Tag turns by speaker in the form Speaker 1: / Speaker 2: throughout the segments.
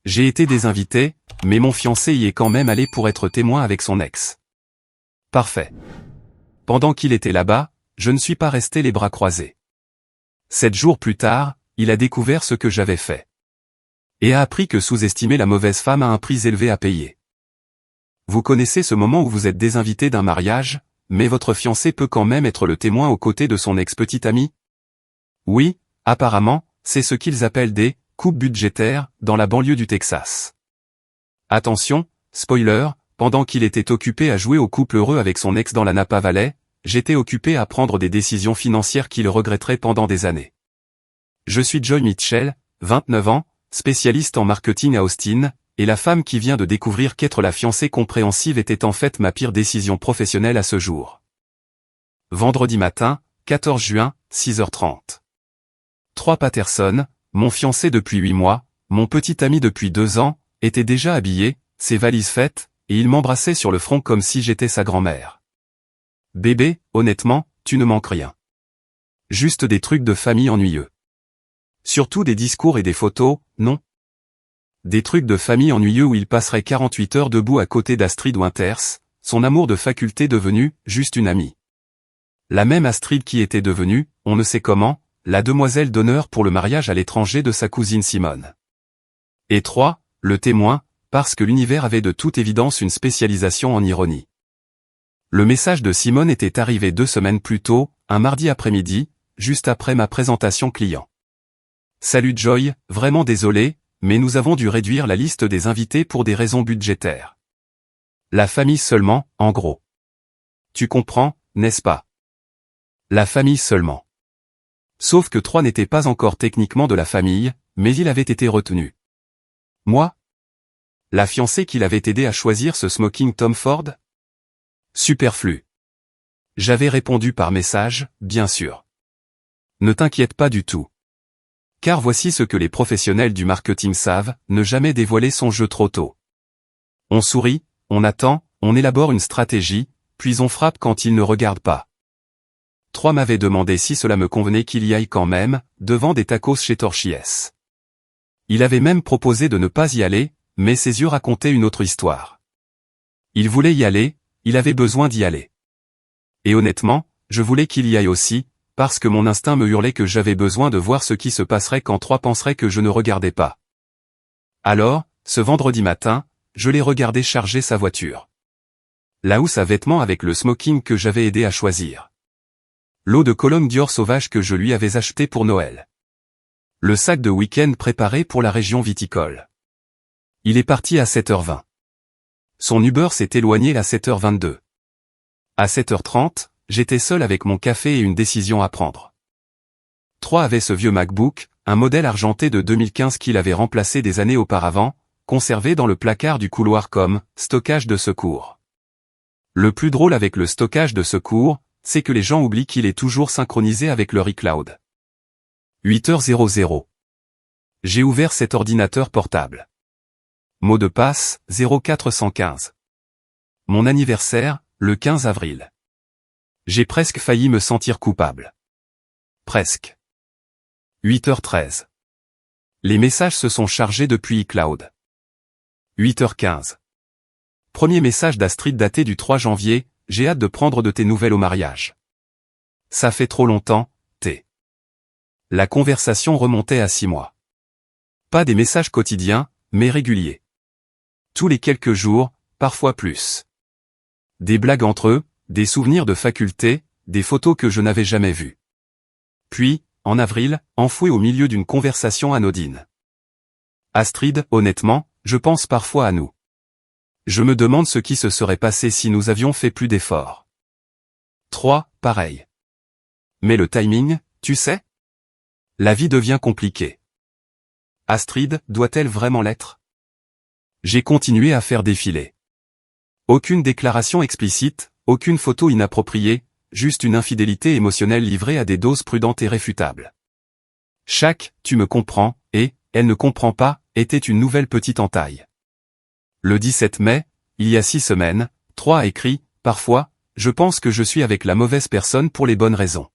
Speaker 1: J'ai été désinvité, mais mon fiancé y est quand même allé pour être témoin avec son ex. Parfait. Pendant qu'il était là-bas, je ne suis pas resté les bras croisés. 7 jours plus tard, il a découvert ce que j'avais fait. Et a appris que sous-estimer la mauvaise femme a un prix élevé à payer. Vous connaissez ce moment où vous êtes désinvité d'un mariage, mais votre fiancé peut quand même être le témoin aux côtés de son ex-petite amie? Oui, apparemment, c'est ce qu'ils appellent des « coupes budgétaires » dans la banlieue du Texas. Attention, spoiler, pendant qu'il était occupé à jouer au couple heureux avec son ex dans la Napa Valley, j'étais occupé à prendre des décisions financières qu'il regretterait pendant des années. Je suis Joy Mitchell, 29 ans, spécialiste en marketing à Austin, et la femme qui vient de découvrir qu'être la fiancée compréhensive était en fait ma pire décision professionnelle à ce jour. Vendredi matin, 14 juin, 6h30. 3 Patterson, mon fiancé depuis 8 mois, mon petit ami depuis 2 ans, était déjà habillé, ses valises faites, et il m'embrassait sur le front comme si j'étais sa grand-mère. Bébé, honnêtement, tu ne manques rien. Juste des trucs de famille ennuyeux. Surtout des discours et des photos, non? Des trucs de famille ennuyeux où il passerait 48 heures debout à côté d'Astrid Winters, son amour de faculté devenu, juste une amie. La même Astrid qui était devenue, on ne sait comment, la demoiselle d'honneur pour le mariage à l'étranger de sa cousine Simone. Et 3, le témoin, parce que l'univers avait de toute évidence une spécialisation en ironie. Le message de Simone était arrivé 2 semaines plus tôt, un mardi après-midi, juste après ma présentation client. Salut Joy, vraiment désolé, mais nous avons dû réduire la liste des invités pour des raisons budgétaires. La famille seulement, en gros. Tu comprends, n'est-ce pas? La famille seulement. Sauf que 3 n'était pas encore techniquement de la famille, mais il avait été retenu. Moi? La fiancée qu'il avait aidé à choisir ce smoking Tom Ford? Superflu. J'avais répondu par message, bien sûr. Ne t'inquiète pas du tout. Car voici ce que les professionnels du marketing savent, ne jamais dévoiler son jeu trop tôt. On sourit, on attend, on élabore une stratégie, puis on frappe quand il ne regarde pas. 3 m'avait demandé si cela me convenait qu'il y aille quand même, devant des tacos chez Torchies. Il avait même proposé de ne pas y aller, mais ses yeux racontaient une autre histoire. Il voulait y aller, il avait besoin d'y aller. Et honnêtement, je voulais qu'il y aille aussi, parce que mon instinct me hurlait que j'avais besoin de voir ce qui se passerait quand 3 penseraient que je ne regardais pas. Alors, ce vendredi matin, je l'ai regardé charger sa voiture. La housse à vêtements avec le smoking que j'avais aidé à choisir. L'eau de Cologne Dior sauvage que je lui avais acheté pour Noël. Le sac de week-end préparé pour la région viticole. Il est parti à 7h20. Son Uber s'est éloigné à 7h22. À 7h30, j'étais seul avec mon café et une décision à prendre. 3 avait ce vieux MacBook, un modèle argenté de 2015 qu'il avait remplacé des années auparavant, conservé dans le placard du couloir comme « stockage de secours ». Le plus drôle avec le stockage de secours, c'est que les gens oublient qu'il est toujours synchronisé avec leur iCloud. 8h00. J'ai ouvert cet ordinateur portable. Mot de passe, 0415. Mon anniversaire, le 15 avril. J'ai presque failli me sentir coupable. Presque. 8h13. Les messages se sont chargés depuis iCloud. 8h15. Premier message d'Astrid daté du 3 janvier, j'ai hâte de prendre de tes nouvelles au mariage. Ça fait trop longtemps, T. La conversation remontait à 6 mois. Pas des messages quotidiens, mais réguliers. Tous les quelques jours, parfois plus. Des blagues entre eux, des souvenirs de faculté, des photos que je n'avais jamais vues. Puis, en avril, enfoui au milieu d'une conversation anodine. Astrid, honnêtement, je pense parfois à nous. Je me demande ce qui se serait passé si nous avions fait plus d'efforts. 3, pareil. Mais le timing, tu sais? La vie devient compliquée. Astrid, doit-elle vraiment l'être? J'ai continué à faire défiler. Aucune déclaration explicite, aucune photo inappropriée, juste une infidélité émotionnelle livrée à des doses prudentes et réfutables. Chaque « tu me comprends » et « elle ne comprend pas » était une nouvelle petite entaille. Le 17 mai, il y a 6 semaines, 3 a écrit « Parfois, je pense que je suis avec la mauvaise personne pour les bonnes raisons. »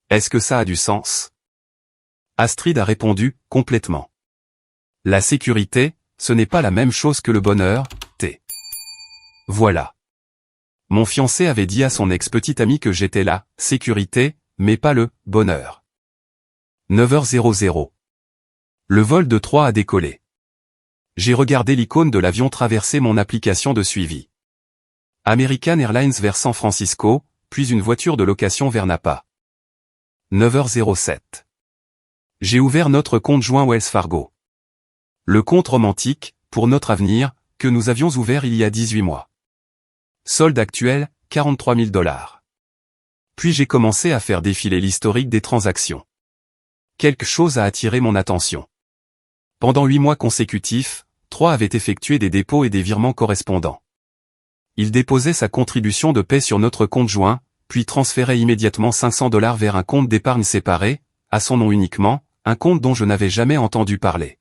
Speaker 1: Est-ce que ça a du sens? Astrid a répondu « Complètement. La sécurité, ce n'est pas la même chose que le bonheur, T. Voilà. Mon fiancé avait dit à son ex-petite amie que j'étais la sécurité, mais pas le bonheur. 9h00. Le vol de Troyes a décollé. J'ai regardé l'icône de l'avion traverser mon application de suivi. American Airlines vers San Francisco, puis une voiture de location vers Napa. 9h07. J'ai ouvert notre compte joint Wells Fargo. Le compte romantique, pour notre avenir, que nous avions ouvert il y a 18 mois. Solde actuel, 43 000 $. Puis j'ai commencé à faire défiler l'historique des transactions. Quelque chose a attiré mon attention. Pendant 8 mois consécutifs, Troyes avait effectué des dépôts et des virements correspondants. Il déposait sa contribution de paie sur notre compte joint, puis transférait immédiatement 500 $ vers un compte d'épargne séparé, à son nom uniquement, un compte dont je n'avais jamais entendu parler.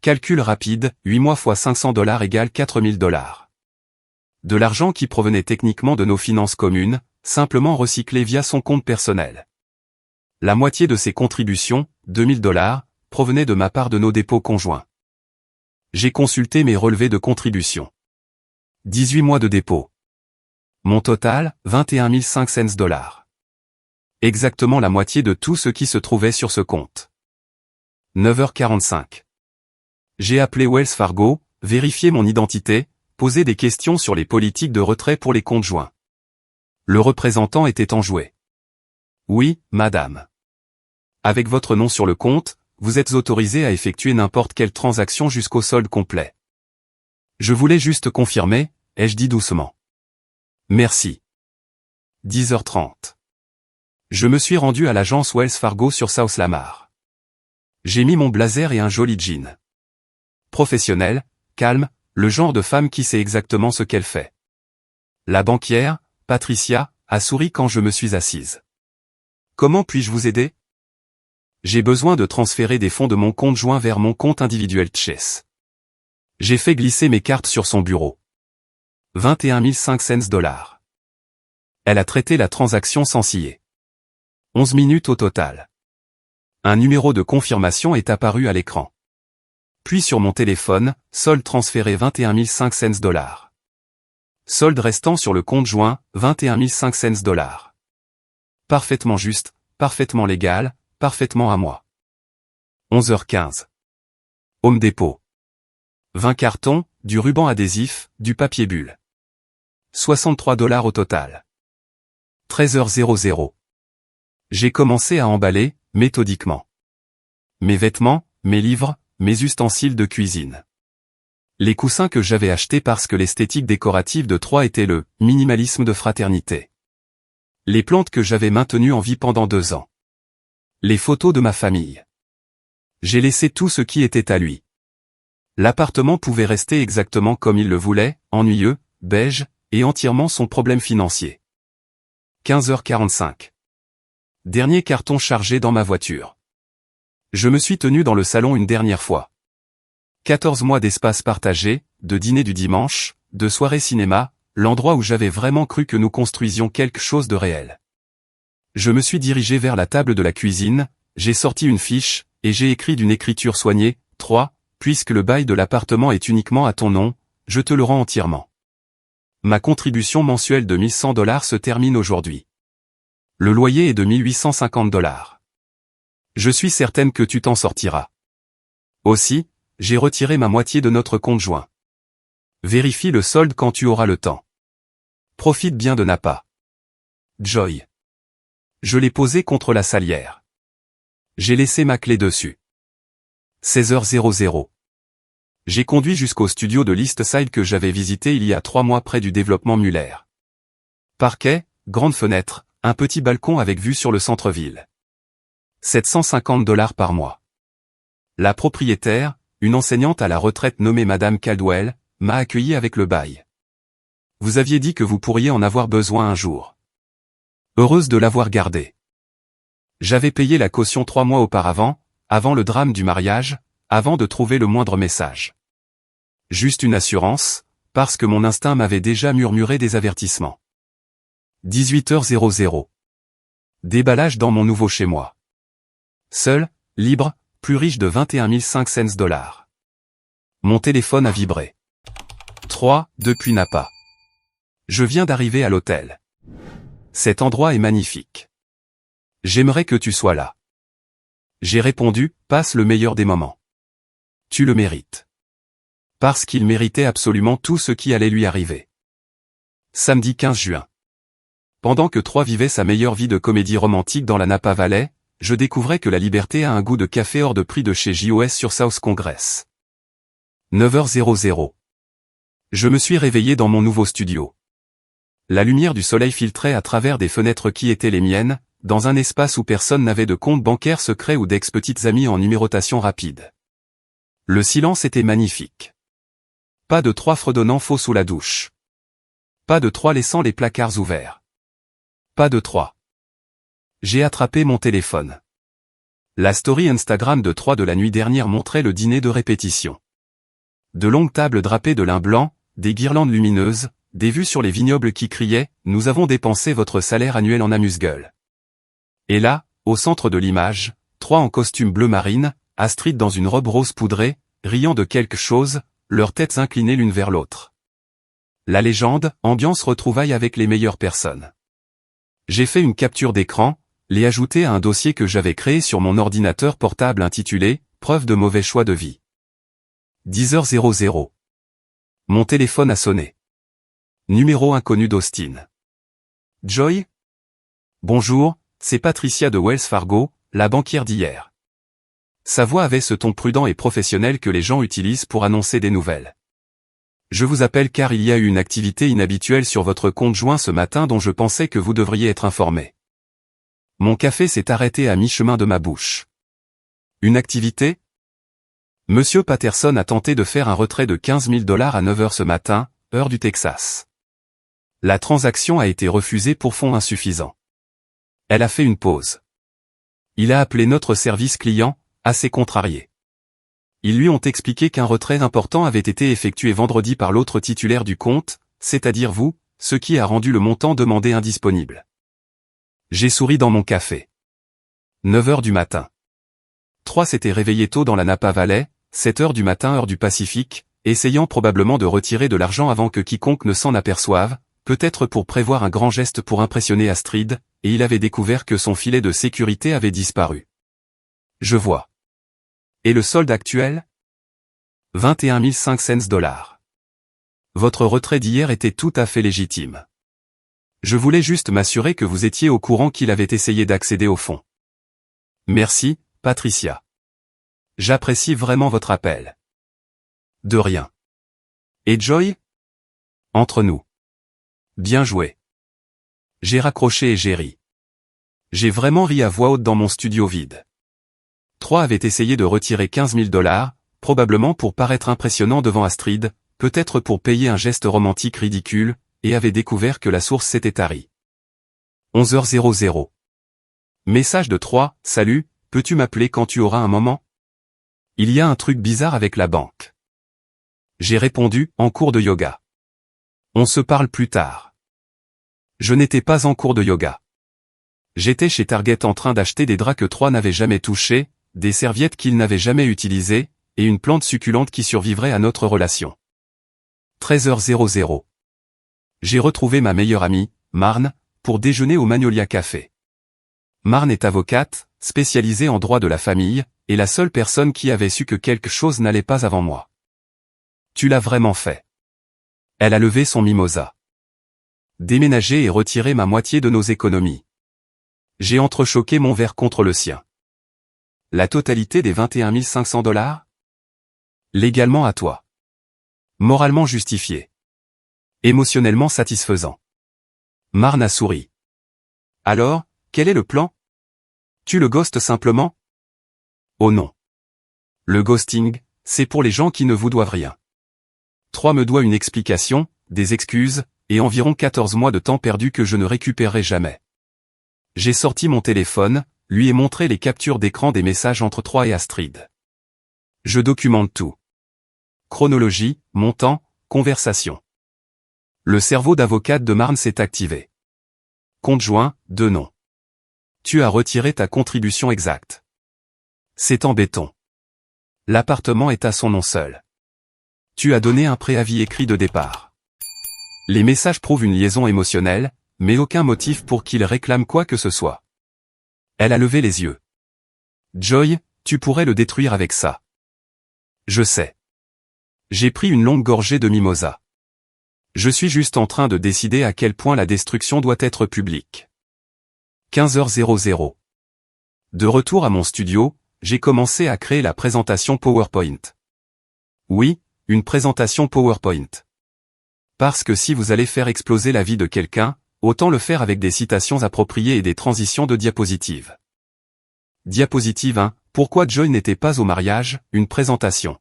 Speaker 1: Calcul rapide, 8 mois fois 500 $ égale 4 000 $. De l'argent qui provenait techniquement de nos finances communes, simplement recyclé via son compte personnel. La moitié de ces contributions, 2 000 $, provenait de ma part de nos dépôts conjoints. J'ai consulté mes relevés de contribution. 18 mois de dépôt. Mon total, 21 500 $. Exactement la moitié de tout ce qui se trouvait sur ce compte. 9h45. J'ai appelé Wells Fargo, vérifié mon identité, posé des questions sur les politiques de retrait pour les comptes joints. Le représentant était enjoué. Oui, madame. Avec votre nom sur le compte, vous êtes autorisé à effectuer n'importe quelle transaction jusqu'au solde complet. Je voulais juste confirmer, ai-je dit doucement. Merci. 10h30. Je me suis rendu à l'agence Wells Fargo sur South Lamar. J'ai mis mon blazer et un joli jean. Professionnel, calme, le genre de femme qui sait exactement ce qu'elle fait. La banquière, Patricia, a souri quand je me suis assise. Comment puis-je vous aider? J'ai besoin de transférer des fonds de mon compte joint vers mon compte individuel Chase. J'ai fait glisser mes cartes sur son bureau. 21 500 $. Elle a traité la transaction sans ciller. 11 minutes au total. Un numéro de confirmation est apparu à l'écran. Puis sur mon téléphone, solde transféré 21 500 $. Solde restant sur le compte joint, 21 500 $. Parfaitement juste, parfaitement légal, parfaitement à moi. 11h15. Home Depot. 20 cartons, du ruban adhésif, du papier bulle. 63 $ au total. 13h00. J'ai commencé à emballer, méthodiquement. Mes vêtements, mes livres, mes ustensiles de cuisine. Les coussins que j'avais achetés parce que l'esthétique décorative de Troyes était le minimalisme de fraternité. Les plantes que j'avais maintenues en vie pendant 2 ans. Les photos de ma famille. J'ai laissé tout ce qui était à lui. L'appartement pouvait rester exactement comme il le voulait, ennuyeux, beige, et entièrement son problème financier. 15h45. Dernier carton chargé dans ma voiture. Je me suis tenu dans le salon une dernière fois. 14 mois d'espace partagé, de dîner du dimanche, de soirée cinéma, l'endroit où j'avais vraiment cru que nous construisions quelque chose de réel. Je me suis dirigé vers la table de la cuisine, j'ai sorti une fiche, et j'ai écrit d'une écriture soignée, 3, puisque le bail de l'appartement est uniquement à ton nom, je te le rends entièrement. Ma contribution mensuelle de 1 100 $ se termine aujourd'hui. Le loyer est de 1 850 $. Je suis certaine que tu t'en sortiras. Aussi, j'ai retiré ma moitié de notre compte joint. Vérifie le solde quand tu auras le temps. Profite bien de Napa. Joy. Je l'ai posé contre la salière. J'ai laissé ma clé dessus. 16h00. J'ai conduit jusqu'au studio de l'Eastside que j'avais visité il y a 3 mois près du développement Muller. Parquet, grande fenêtre, un petit balcon avec vue sur le centre-ville. 750 $ par mois. La propriétaire, une enseignante à la retraite nommée Madame Caldwell, m'a accueilli avec le bail. Vous aviez dit que vous pourriez en avoir besoin un jour. Heureuse de l'avoir gardé. J'avais payé la caution 3 mois auparavant, avant le drame du mariage, avant de trouver le moindre message. Juste une assurance, parce que mon instinct m'avait déjà murmuré des avertissements. 18h00. Déballage dans mon nouveau chez-moi. Seul, libre, plus riche de 21 500 $. Mon téléphone a vibré. 3. Depuis Napa. Je viens d'arriver à l'hôtel. Cet endroit est magnifique. J'aimerais que tu sois là. J'ai répondu, passe le meilleur des moments. Tu le mérites. Parce qu'il méritait absolument tout ce qui allait lui arriver. Samedi 15 juin. Pendant que 3 vivait sa meilleure vie de comédie romantique dans la Napa Valley, je découvrais que la liberté a un goût de café hors de prix de chez JOS sur South Congress. 9h00. Je me suis réveillé dans mon nouveau studio. La lumière du soleil filtrait à travers des fenêtres qui étaient les miennes, dans un espace où personne n'avait de compte bancaire secret ou d'ex-petites amies en numérotation rapide. Le silence était magnifique. Pas de 3 fredonnant faux sous la douche. Pas de 3 laissant les placards ouverts. Pas de 3. J'ai attrapé mon téléphone. La story Instagram de 3 de la nuit dernière montrait le dîner de répétition. De longues tables drapées de lin blanc, des guirlandes lumineuses, des vues sur les vignobles qui criaient « Nous avons dépensé votre salaire annuel en amuse-gueule ». Et là, au centre de l'image, 3 en costume bleu marine, Astrid dans une robe rose poudrée, riant de quelque chose, leurs têtes inclinées l'une vers l'autre. La légende, ambiance retrouvailles avec les meilleures personnes. J'ai fait une capture d'écran, l'ai ajoutée à un dossier que j'avais créé sur mon ordinateur portable intitulé « Preuve de mauvais choix de vie ». 10h00. Mon téléphone a sonné. Numéro inconnu d'Austin. Joy? Bonjour, c'est Patricia de Wells Fargo, la banquière d'hier. Sa voix avait ce ton prudent et professionnel que les gens utilisent pour annoncer des nouvelles. Je vous appelle car il y a eu une activité inhabituelle sur votre compte joint ce matin dont je pensais que vous devriez être informé. Mon café s'est arrêté à mi-chemin de ma bouche. Une activité? Monsieur Patterson a tenté de faire un retrait de $15 000 à 9h ce matin, heure du Texas. La transaction a été refusée pour fonds insuffisants. Elle a fait une pause. Il a appelé notre service client, assez contrarié. Ils lui ont expliqué qu'un retrait important avait été effectué vendredi par l'autre titulaire du compte, c'est-à-dire vous, ce qui a rendu le montant demandé indisponible. J'ai souri dans mon café. 9h du matin. 3 s'était réveillé tôt dans la Napa Valley, 7h du matin heure du Pacifique, essayant probablement de retirer de l'argent avant que quiconque ne s'en aperçoive, peut-être pour prévoir un grand geste pour impressionner Astrid, et il avait découvert que son filet de sécurité avait disparu. Je vois. Et le solde actuel? 21 500 $. Votre retrait d'hier était tout à fait légitime. Je voulais juste m'assurer que vous étiez au courant qu'il avait essayé d'accéder au fonds. Merci, Patricia. J'apprécie vraiment votre appel. De rien. Et Joy? Entre nous. Bien joué. J'ai raccroché et j'ai ri. J'ai vraiment ri à voix haute dans mon studio vide. 3 avait essayé de retirer $15 000, probablement pour paraître impressionnant devant Astrid, peut-être pour payer un geste romantique ridicule, et avait découvert que la source s'était tarie. 11h00. Message de 3, salut, peux-tu m'appeler quand tu auras un moment? Il y a un truc bizarre avec la banque. J'ai répondu, en cours de yoga. On se parle plus tard. Je n'étais pas en cours de yoga. J'étais chez Target en train d'acheter des draps que 3 n'avait jamais touchés, des serviettes qu'il n'avait jamais utilisées, et une plante succulente qui survivrait à notre relation. 13h00. J'ai retrouvé ma meilleure amie, Marne, pour déjeuner au Magnolia Café. Marne est avocate, spécialisée en droit de la famille, et la seule personne qui avait su que quelque chose n'allait pas avant moi. Tu l'as vraiment fait. Elle a levé son mimosa. Déménagé et retiré ma moitié de nos économies. J'ai entrechoqué mon verre contre le sien. La totalité des 21 500 $? Légalement à toi. Moralement justifié. Émotionnellement satisfaisant. Marne a souri. Alors, quel est le plan? Tu le ghostes simplement? Oh non. Le ghosting, c'est pour les gens qui ne vous doivent rien. 3 me doit une explication, des excuses, et environ 14 mois de temps perdu que je ne récupérerai jamais. J'ai sorti mon téléphone, lui ai montré les captures d'écran des messages entre 3 et Astrid. Je documente tout. Chronologie, montant, conversation. Le cerveau d'avocate de Marne s'est activé. Compte joint, 2 noms. Tu as retiré ta contribution exacte. C'est en béton. L'appartement est à son nom seul. Tu as donné un préavis écrit de départ. Les messages prouvent une liaison émotionnelle, mais aucun motif pour qu'il réclame quoi que ce soit. Elle a levé les yeux. Joy, tu pourrais le détruire avec ça. Je sais. J'ai pris une longue gorgée de mimosa. Je suis juste en train de décider à quel point la destruction doit être publique. 15h00. De retour à mon studio, j'ai commencé à créer la présentation PowerPoint. Oui, une présentation PowerPoint. Parce que si vous allez faire exploser la vie de quelqu'un, autant le faire avec des citations appropriées et des transitions de diapositives. Diapositive 1. Pourquoi Joy n'était pas au mariage, une présentation.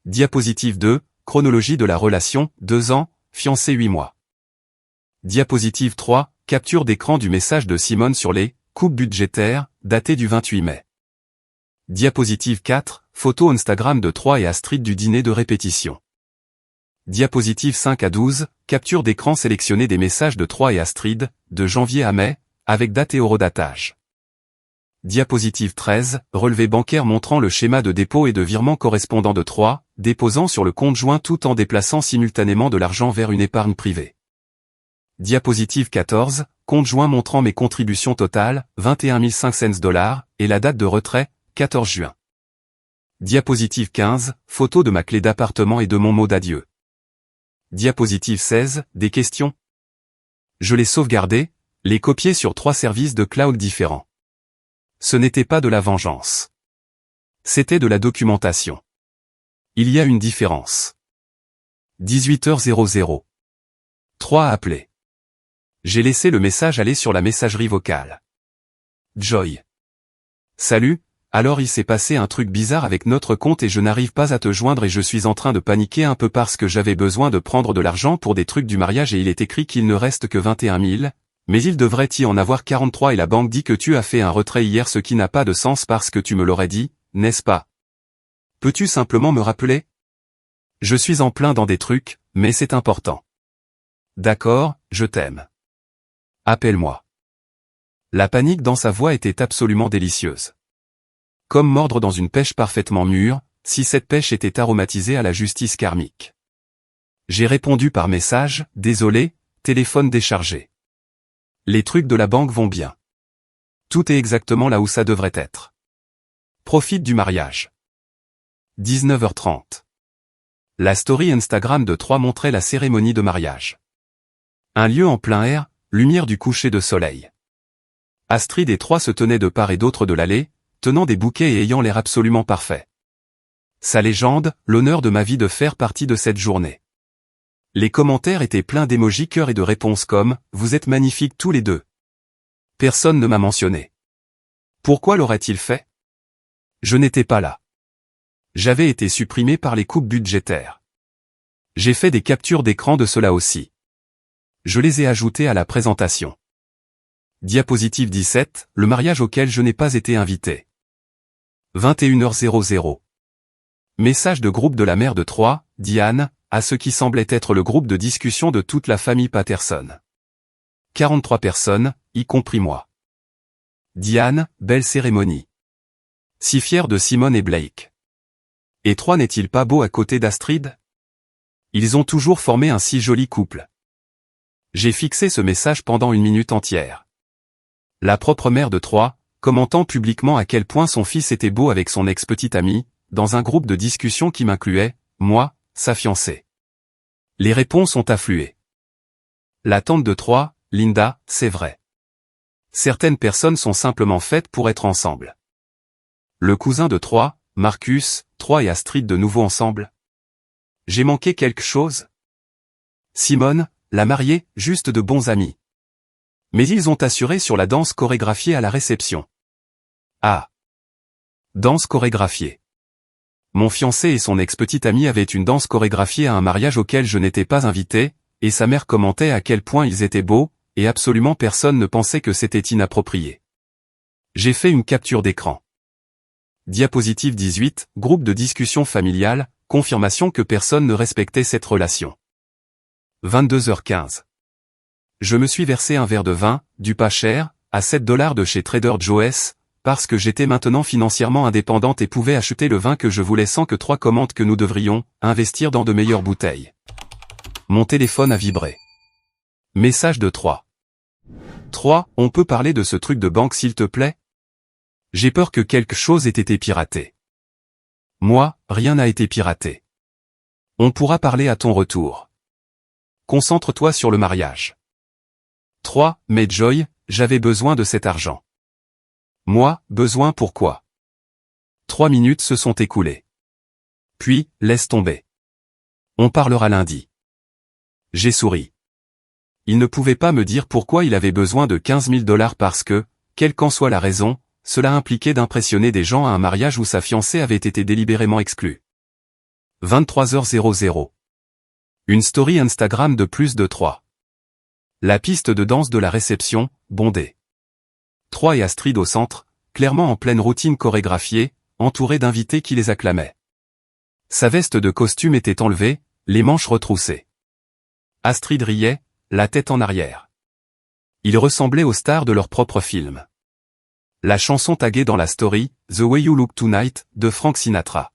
Speaker 1: Diapositive 2. Chronologie de la relation, 2 ans, fiancé 8 mois. Diapositive 3. Capture d'écran du message de Simone sur les coupes budgétaires, daté du 28 mai. Diapositive 4. Photo Instagram de Troy et Astrid du dîner de répétition. Diapositive 5 à 12. Capture d'écran sélectionnée des messages de Troy et Astrid, de janvier à mai, avec date et horodatage. Diapositive 13. Relevé bancaire montrant le schéma de dépôt et de virement correspondant de Troy, déposant sur le compte joint tout en déplaçant simultanément de l'argent vers une épargne privée. Diapositive 14. Compte joint montrant mes contributions totales, 21 500 $, et la date de retrait, 14 juin. Diapositive 15. Photo de ma clé d'appartement et de mon mot d'adieu. Diapositive 16. Des questions. Je les sauvegardais, les copiais sur 3 services de cloud différents. Ce n'était pas de la vengeance. C'était de la documentation. Il y a une différence. 18h00. 3 appelés. J'ai laissé le message aller sur la messagerie vocale. Joy. Salut, alors il s'est passé un truc bizarre avec notre compte et je n'arrive pas à te joindre et je suis en train de paniquer un peu parce que j'avais besoin de prendre de l'argent pour des trucs du mariage et il est écrit qu'il ne reste que 21 000, mais il devrait y en avoir 43 et la banque dit que tu as fait un retrait hier ce qui n'a pas de sens parce que tu me l'aurais dit, n'est-ce pas? Peux-tu simplement me rappeler? Je suis en plein dans des trucs, mais c'est important. D'accord, je t'aime. Appelle-moi. La panique dans sa voix était absolument délicieuse. Comme mordre dans une pêche parfaitement mûre, si cette pêche était aromatisée à la justice karmique. J'ai répondu par message, désolé, téléphone déchargé. Les trucs de la banque vont bien. Tout est exactement là où ça devrait être. Profite du mariage. 19h30. La story Instagram de Troy montrait la cérémonie de mariage. Un lieu en plein air, lumière du coucher de soleil. Astrid et Troy se tenaient de part et d'autre de l'allée, tenant des bouquets et ayant l'air absolument parfait. Sa légende, l'honneur de ma vie de faire partie de cette journée. Les commentaires étaient pleins d'émojis cœur et de réponses comme « Vous êtes magnifiques tous les deux ». Personne ne m'a mentionné. Pourquoi l'aurait-il fait? Je n'étais pas là. J'avais été supprimé par les coupes budgétaires. J'ai fait des captures d'écran de cela aussi. Je les ai ajoutées à la présentation. Diapositive 17, le mariage auquel je n'ai pas été invité. 21h00. Message de groupe de la mère de Troy, Diane, à ce qui semblait être le groupe de discussion de toute la famille Patterson. 43 personnes, y compris moi. Diane, belle cérémonie. Si fière de Simone et Blake. Et Troy n'est-il pas beau à côté d'Astrid? Ils ont toujours formé un si joli couple. J'ai fixé ce message pendant 1 minute entière. La propre mère de Troy, commentant publiquement à quel point son fils était beau avec son ex-petite amie, dans un groupe de discussion qui m'incluait, moi, sa fiancée. Les réponses ont afflué. La tante de Troy, Linda, c'est vrai. Certaines personnes sont simplement faites pour être ensemble. Le cousin de Troy, Marcus, Troy et Astrid de nouveau ensemble. J'ai manqué quelque chose? Simone, la mariée, juste de bons amis. Mais ils ont assuré sur la danse chorégraphiée à la réception. Ah. Danse chorégraphiée. Mon fiancé et son ex-petite amie avaient une danse chorégraphiée à un mariage auquel je n'étais pas invité, et sa mère commentait à quel point ils étaient beaux, et absolument personne ne pensait que c'était inapproprié. J'ai fait une capture d'écran. Diapositive 18, groupe de discussion familiale, confirmation que personne ne respectait cette relation. 22h15. Je me suis versé un verre de vin, du pas cher, à 7 $ de chez Trader Joe's, parce que j'étais maintenant financièrement indépendante et pouvais acheter le vin que je voulais sans que 3 commande que nous devrions investir dans de meilleures bouteilles. Mon téléphone a vibré. Message de 3. 3. On peut parler de ce truc de banque s'il te plaît? J'ai peur que quelque chose ait été piraté. Moi, rien n'a été piraté. On pourra parler à ton retour. Concentre-toi sur le mariage. 3. Mais Joy, j'avais besoin de cet argent. Moi, besoin pourquoi? 3 minutes se sont écoulées. Puis, laisse tomber. On parlera lundi. J'ai souri. Il ne pouvait pas me dire pourquoi il avait besoin de 15 000 $ parce que, quelle qu'en soit la raison, cela impliquait d'impressionner des gens à un mariage où sa fiancée avait été délibérément exclue. 23h00. Une story Instagram de plus de 3. La piste de danse de la réception, bondée. 3 et Astrid au centre, clairement en pleine routine chorégraphiée, entourée d'invités qui les acclamaient. Sa veste de costume était enlevée, les manches retroussées. Astrid riait, la tête en arrière. Ils ressemblaient aux stars de leur propre film. La chanson taguée dans la story, The Way You Look Tonight, de Frank Sinatra.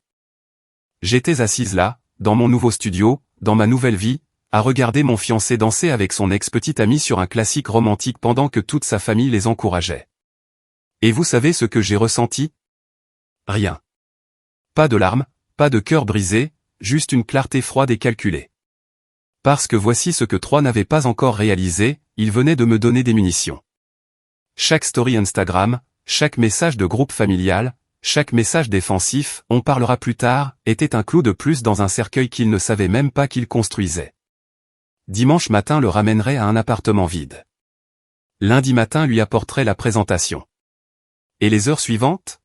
Speaker 1: J'étais assise là, dans mon nouveau studio, dans ma nouvelle vie, à regarder mon fiancé danser avec son ex-petite amie sur un classique romantique pendant que toute sa famille les encourageait. Et vous savez ce que j'ai ressenti? Rien. Pas de larmes, pas de cœur brisé, juste une clarté froide et calculée. Parce que voici ce que 3 n'avait pas encore réalisé, il venait de me donner des munitions. Chaque story Instagram, chaque message de groupe familial, chaque message défensif, on parlera plus tard, était un clou de plus dans un cercueil qu'il ne savait même pas qu'il construisait. Dimanche matin le ramènerait à un appartement vide. Lundi matin lui apporterait la présentation. Et les heures suivantes?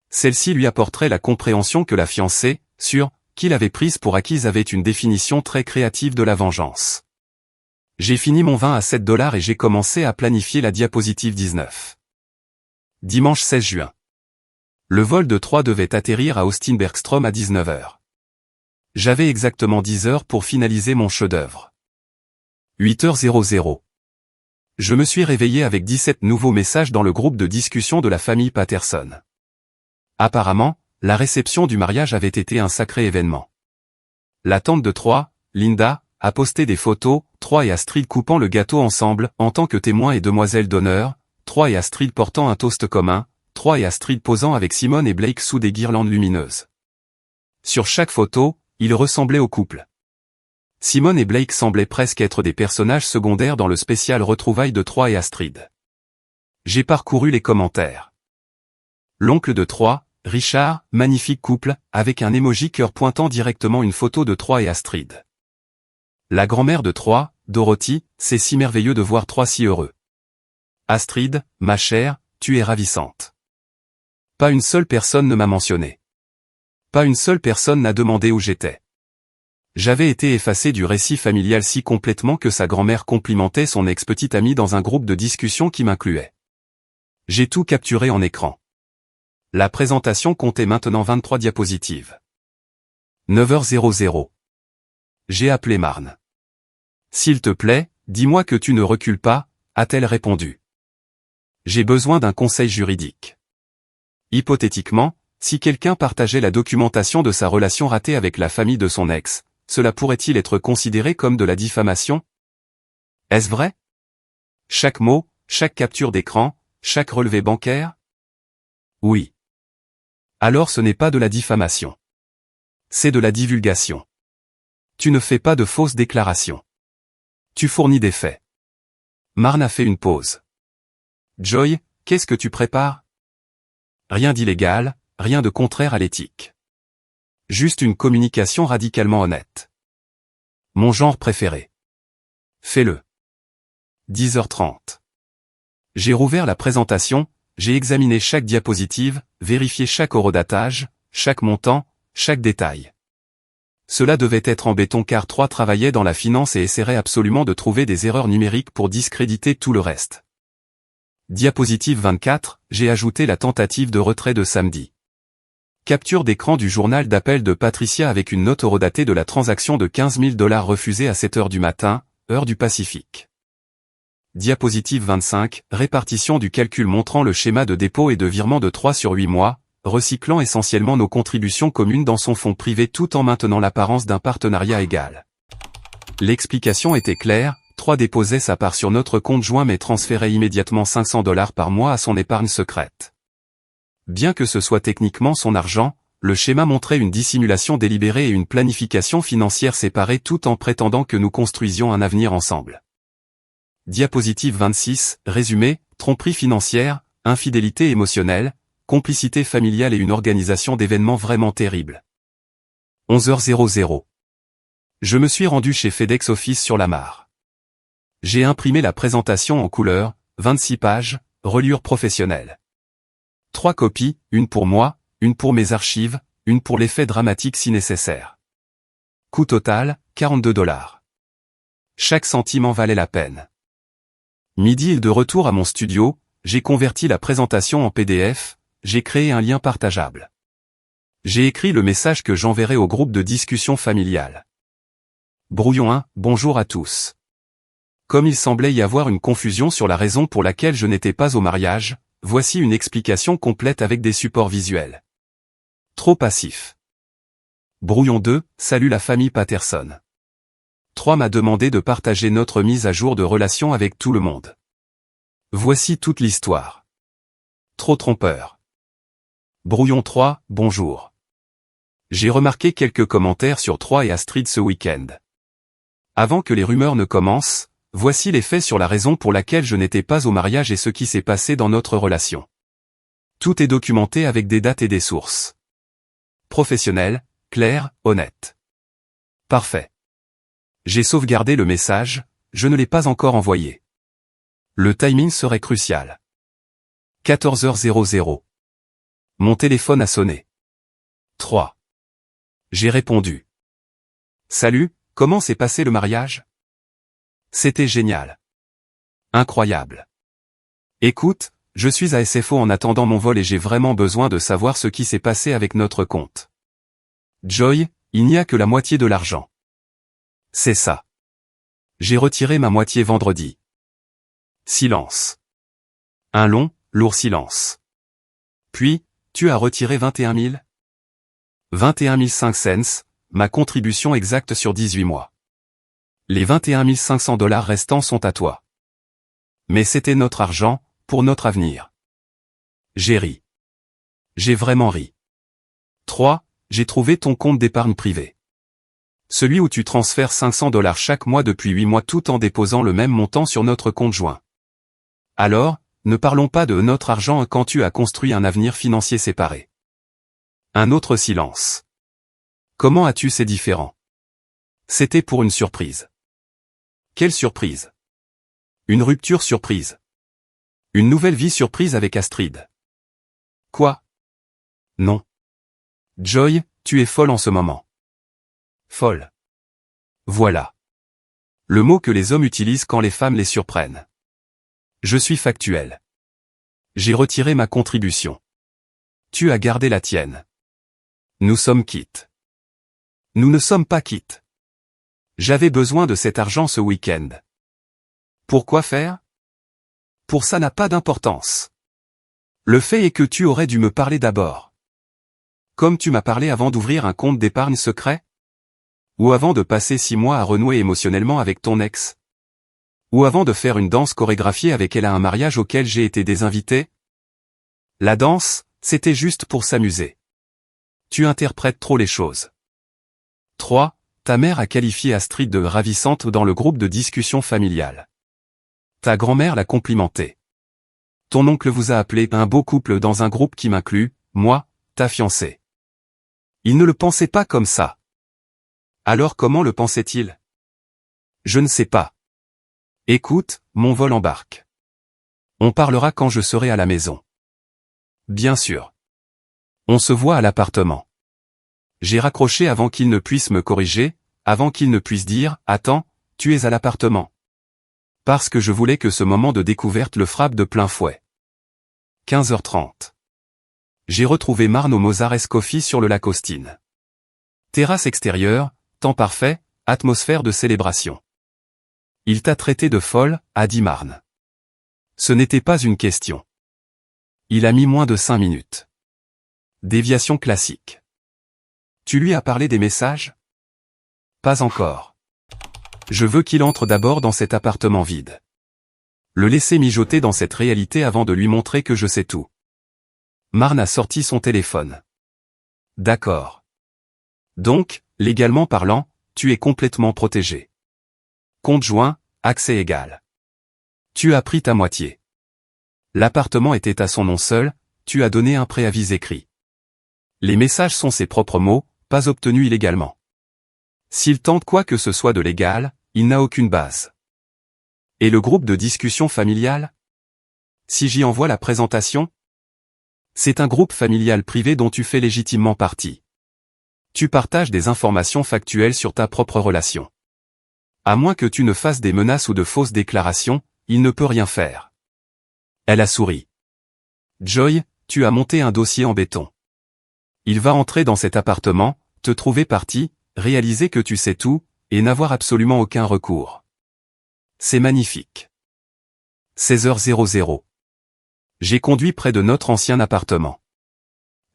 Speaker 1: Celle-ci lui apporterait la compréhension que la fiancée, sûre, qu'il avait prise pour acquise avait une définition très créative de la vengeance. J'ai fini mon vin à 7 $ et j'ai commencé à planifier la diapositive 19. Dimanche 16 juin. Le vol de 3 devait atterrir à Austin Bergstrom à 19h. J'avais exactement 10 heures pour finaliser mon chef-d'œuvre. 8h00. Je me suis réveillé avec 17 nouveaux messages dans le groupe de discussion de la famille Patterson. Apparemment, la réception du mariage avait été un sacré événement. La tante de 3, Linda, a posté des photos, 3 et Astrid coupant le gâteau ensemble, en tant que témoin et demoiselle d'honneur, 3 et Astrid portant un toast commun, 3 et Astrid posant avec Simone et Blake sous des guirlandes lumineuses. Sur chaque photo, ils ressemblaient au couple. Simone et Blake semblaient presque être des personnages secondaires dans le spécial retrouvailles de 3 et Astrid. J'ai parcouru les commentaires. L'oncle de 3, Richard, magnifique couple, avec un emoji cœur pointant directement une photo de 3 et Astrid. La grand-mère de 3, Dorothy, c'est si merveilleux de voir 3 si heureux. Astrid, ma chère, tu es ravissante. Pas une seule personne ne m'a mentionné. Pas une seule personne n'a demandé où j'étais. J'avais été effacé du récit familial si complètement que sa grand-mère complimentait son ex-petite amie dans un groupe de discussion qui m'incluait. J'ai tout capturé en écran. La présentation comptait maintenant 23 diapositives. 9h00. J'ai appelé Marne. S'il te plaît, dis-moi que tu ne recules pas, a-t-elle répondu. J'ai besoin d'un conseil juridique. Hypothétiquement, si quelqu'un partageait la documentation de sa relation ratée avec la famille de son ex, cela pourrait-il être considéré comme de la diffamation? Est-ce vrai? Chaque mot, chaque capture d'écran, chaque relevé bancaire? Oui. Alors ce n'est pas de la diffamation. C'est de la divulgation. Tu ne fais pas de fausses déclarations. Tu fournis des faits. Marne a fait une pause. Joy, qu'est-ce que tu prépares? Rien d'illégal, rien de contraire à l'éthique. Juste une communication radicalement honnête. Mon genre préféré. Fais-le. 10h30. J'ai rouvert la présentation, j'ai examiné chaque diapositive, vérifié chaque horodatage, chaque montant, chaque détail. Cela devait être en béton car 3 travaillait dans la finance et essaierait absolument de trouver des erreurs numériques pour discréditer tout le reste. Diapositive 24, j'ai ajouté la tentative de retrait de samedi. Capture d'écran du journal d'appel de Patricia avec une note horodatée de la transaction de 15 000 $ refusée à 7h du matin, heure du Pacifique. Diapositive 25, répartition du calcul montrant le schéma de dépôt et de virement de 3 sur 8 mois, recyclant essentiellement nos contributions communes dans son fonds privé tout en maintenant l'apparence d'un partenariat égal. L'explication était claire, 3 déposait sa part sur notre compte joint mais transférait immédiatement $500 par mois à son épargne secrète. Bien que ce soit techniquement son argent, le schéma montrait une dissimulation délibérée et une planification financière séparée tout en prétendant que nous construisions un avenir ensemble. Diapositive 26, résumé, tromperie financière, infidélité émotionnelle, complicité familiale et une organisation d'événements vraiment terrible. 11h00. Je me suis rendu chez FedEx Office sur la Mare. J'ai imprimé la présentation en couleur, 26 pages, reliure professionnelle. 3 copies, une pour moi, une pour mes archives, une pour l'effet dramatique si nécessaire. Coût total, $42. Chaque centime en valait la peine. Midi et de retour à mon studio, j'ai converti la présentation en PDF, j'ai créé un lien partageable. J'ai écrit le message que j'enverrai au groupe de discussion familiale. Brouillon 1, bonjour à tous. Comme il semblait y avoir une confusion sur la raison pour laquelle je n'étais pas au mariage, voici une explication complète avec des supports visuels. Trop passif. Brouillon 2, salut la famille Patterson. 3 m'a demandé de partager notre mise à jour de relation avec tout le monde. Voici toute l'histoire. Trop trompeur. Brouillon 3, bonjour. J'ai remarqué quelques commentaires sur 3 et Astrid ce week-end. Avant que les rumeurs ne commencent, voici les faits sur la raison pour laquelle je n'étais pas au mariage et ce qui s'est passé dans notre relation. Tout est documenté avec des dates et des sources. Professionnel, clair, honnête. Parfait. J'ai sauvegardé le message, je ne l'ai pas encore envoyé. Le timing serait crucial. 14h00. Mon téléphone a sonné. 3. J'ai répondu. Salut, comment s'est passé le mariage? C'était génial. Incroyable. Écoute, je suis à SFO en attendant mon vol et j'ai vraiment besoin de savoir ce qui s'est passé avec notre compte. Joy, il n'y a que la moitié de l'argent. C'est ça. J'ai retiré ma moitié vendredi. Silence. Un long, lourd silence. Puis, tu as retiré 21 000? 21 500 cents, ma contribution exacte sur 18 mois. Les 21 500 $ restants sont à toi. Mais c'était notre argent, pour notre avenir. J'ai ri. J'ai vraiment ri. 3. J'ai trouvé ton compte d'épargne privée. Celui où tu transfères 500 $ chaque mois depuis 8 mois tout en déposant le même montant sur notre compte joint. Alors, ne parlons pas de notre argent quand tu as construit un avenir financier séparé. Un autre silence. Comment as-tu c'est différent? C'était pour une surprise. Quelle surprise? Une rupture surprise. Une nouvelle vie surprise avec Astrid. Quoi? Non. Joy, tu es folle en ce moment. Folle. Voilà. Le mot que les hommes utilisent quand les femmes les surprennent. Je suis factuel. J'ai retiré ma contribution. Tu as gardé la tienne. Nous sommes quittes. Nous ne sommes pas quittes. J'avais besoin de cet argent ce week-end. Pourquoi faire? Pour ça n'a pas d'importance. Le fait est que tu aurais dû me parler d'abord. Comme tu m'as parlé avant d'ouvrir un compte d'épargne secret? Ou avant de passer 6 mois à renouer émotionnellement avec ton ex? Ou avant de faire une danse chorégraphiée avec elle à un mariage auquel j'ai été désinvité? La danse, c'était juste pour s'amuser. Tu interprètes trop les choses. 3. Ta mère a qualifié Astrid de ravissante dans le groupe de discussion familiale. Ta grand-mère l'a complimentée. Ton oncle vous a appelé un beau couple dans un groupe qui m'inclut, moi, ta fiancée. Il ne le pensait pas comme ça. Alors comment le pensait-il? Je ne sais pas. Écoute, mon vol embarque. On parlera quand je serai à la maison. Bien sûr. On se voit à l'appartement. J'ai raccroché avant qu'il ne puisse me corriger, avant qu'il ne puisse dire « Attends, tu es à l'appartement ». Parce que je voulais que ce moment de découverte le frappe de plein fouet. 15h30. J'ai retrouvé Marne au Mozart Coffee sur le lac Austin. Terrasse extérieure, temps parfait, atmosphère de célébration. Il t'a traité de folle, a dit Marne. Ce n'était pas une question. Il a mis moins de 5 minutes. Déviation classique. Tu lui as parlé des messages? Pas encore. Je veux qu'il entre d'abord dans cet appartement vide. Le laisser mijoter dans cette réalité avant de lui montrer que je sais tout. Marne a sorti son téléphone. D'accord. Donc, légalement parlant, tu es complètement protégé. Compte joint, accès égal. Tu as pris ta moitié. L'appartement était à son nom seul, tu as donné un préavis écrit. Les messages sont ses propres mots, pas obtenus illégalement. S'il tente quoi que ce soit de légal, il n'a aucune base. Et le groupe de discussion familiale? Si j'y envoie la présentation? C'est un groupe familial privé dont tu fais légitimement partie. Tu partages des informations factuelles sur ta propre relation. À moins que tu ne fasses des menaces ou de fausses déclarations, il ne peut rien faire. Elle a souri. Joy, tu as monté un dossier en béton. Il va entrer dans cet appartement, te trouver parti, réaliser que tu sais tout, et n'avoir absolument aucun recours. C'est magnifique. 16h00. J'ai conduit près de notre ancien appartement.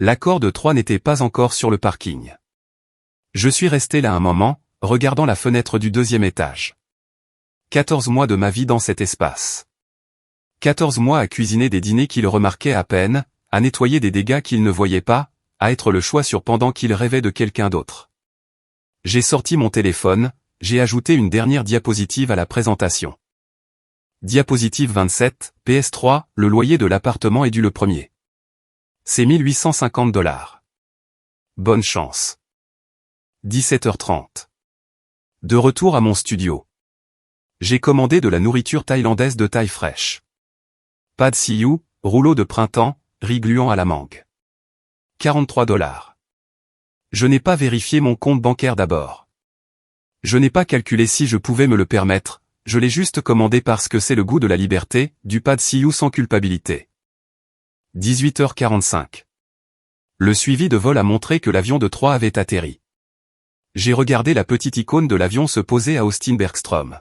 Speaker 1: L'accord de 3 n'était pas encore sur le parking. Je suis resté là un moment, regardant la fenêtre du 2e étage. 14 mois de ma vie dans cet espace. 14 mois à cuisiner des dîners qu'il remarquait à peine, à nettoyer des dégâts qu'il ne voyait pas, à être le choix sur pendant qu'il rêvait de quelqu'un d'autre. J'ai sorti mon téléphone, j'ai ajouté une dernière diapositive à la présentation. Diapositive 27, PS3, le loyer de l'appartement est dû le premier. C'est 1850 $. Bonne chance. 17h30. De retour à mon studio. J'ai commandé de la nourriture thaïlandaise de taille fraîche. Pad see ew, rouleau de printemps, riz gluant à la mangue. 43 $. Je n'ai pas vérifié mon compte bancaire d'abord. Je n'ai pas calculé si je pouvais me le permettre, je l'ai juste commandé parce que c'est le goût de la liberté, du pad see ew sans culpabilité. 18h45. Le suivi de vol a montré que l'avion de Troyes avait atterri. J'ai regardé la petite icône de l'avion se poser à Austin Bergstrom.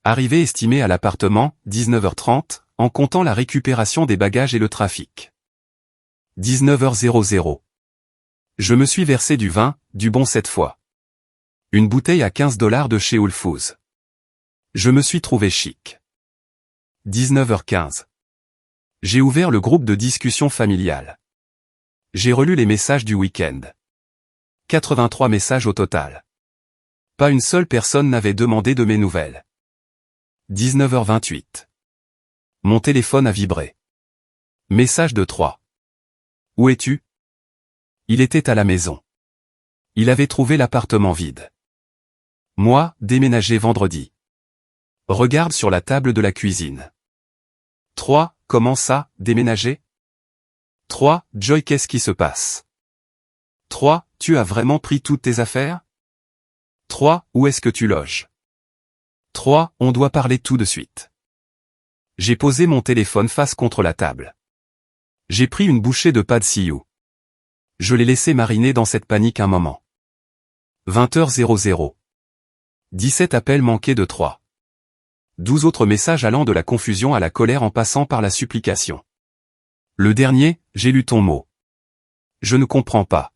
Speaker 1: Arrivée estimée à l'appartement, 19h30, en comptant la récupération des bagages et le trafic. 19h00. Je me suis versé du vin, du bon cette fois. Une bouteille à 15 $ de chez Whole Foods. Je me suis trouvé chic. 19h15. J'ai ouvert le groupe de discussion familiale. J'ai relu les messages du week-end. 83 messages au total. Pas une seule personne n'avait demandé de mes nouvelles. 19h28. Mon téléphone a vibré. Message de 3. Où es-tu? Il était à la maison. Il avait trouvé l'appartement vide. Moi, déménagé vendredi. Regarde sur la table de la cuisine. 3. Comment ça, déménager? 3. Joy, qu'est-ce qui se passe? 3. Tu as vraiment pris toutes tes affaires? 3. Où est-ce que tu loges? 3. On doit parler tout de suite. J'ai posé mon téléphone face contre la table. J'ai pris une bouchée de pad see ew. Je l'ai laissé mariner dans cette panique un moment. 20h00. 17 appels manqués de 3. 12 autres messages allant de la confusion à la colère en passant par la supplication. Le dernier, j'ai lu ton mot. Je ne comprends pas.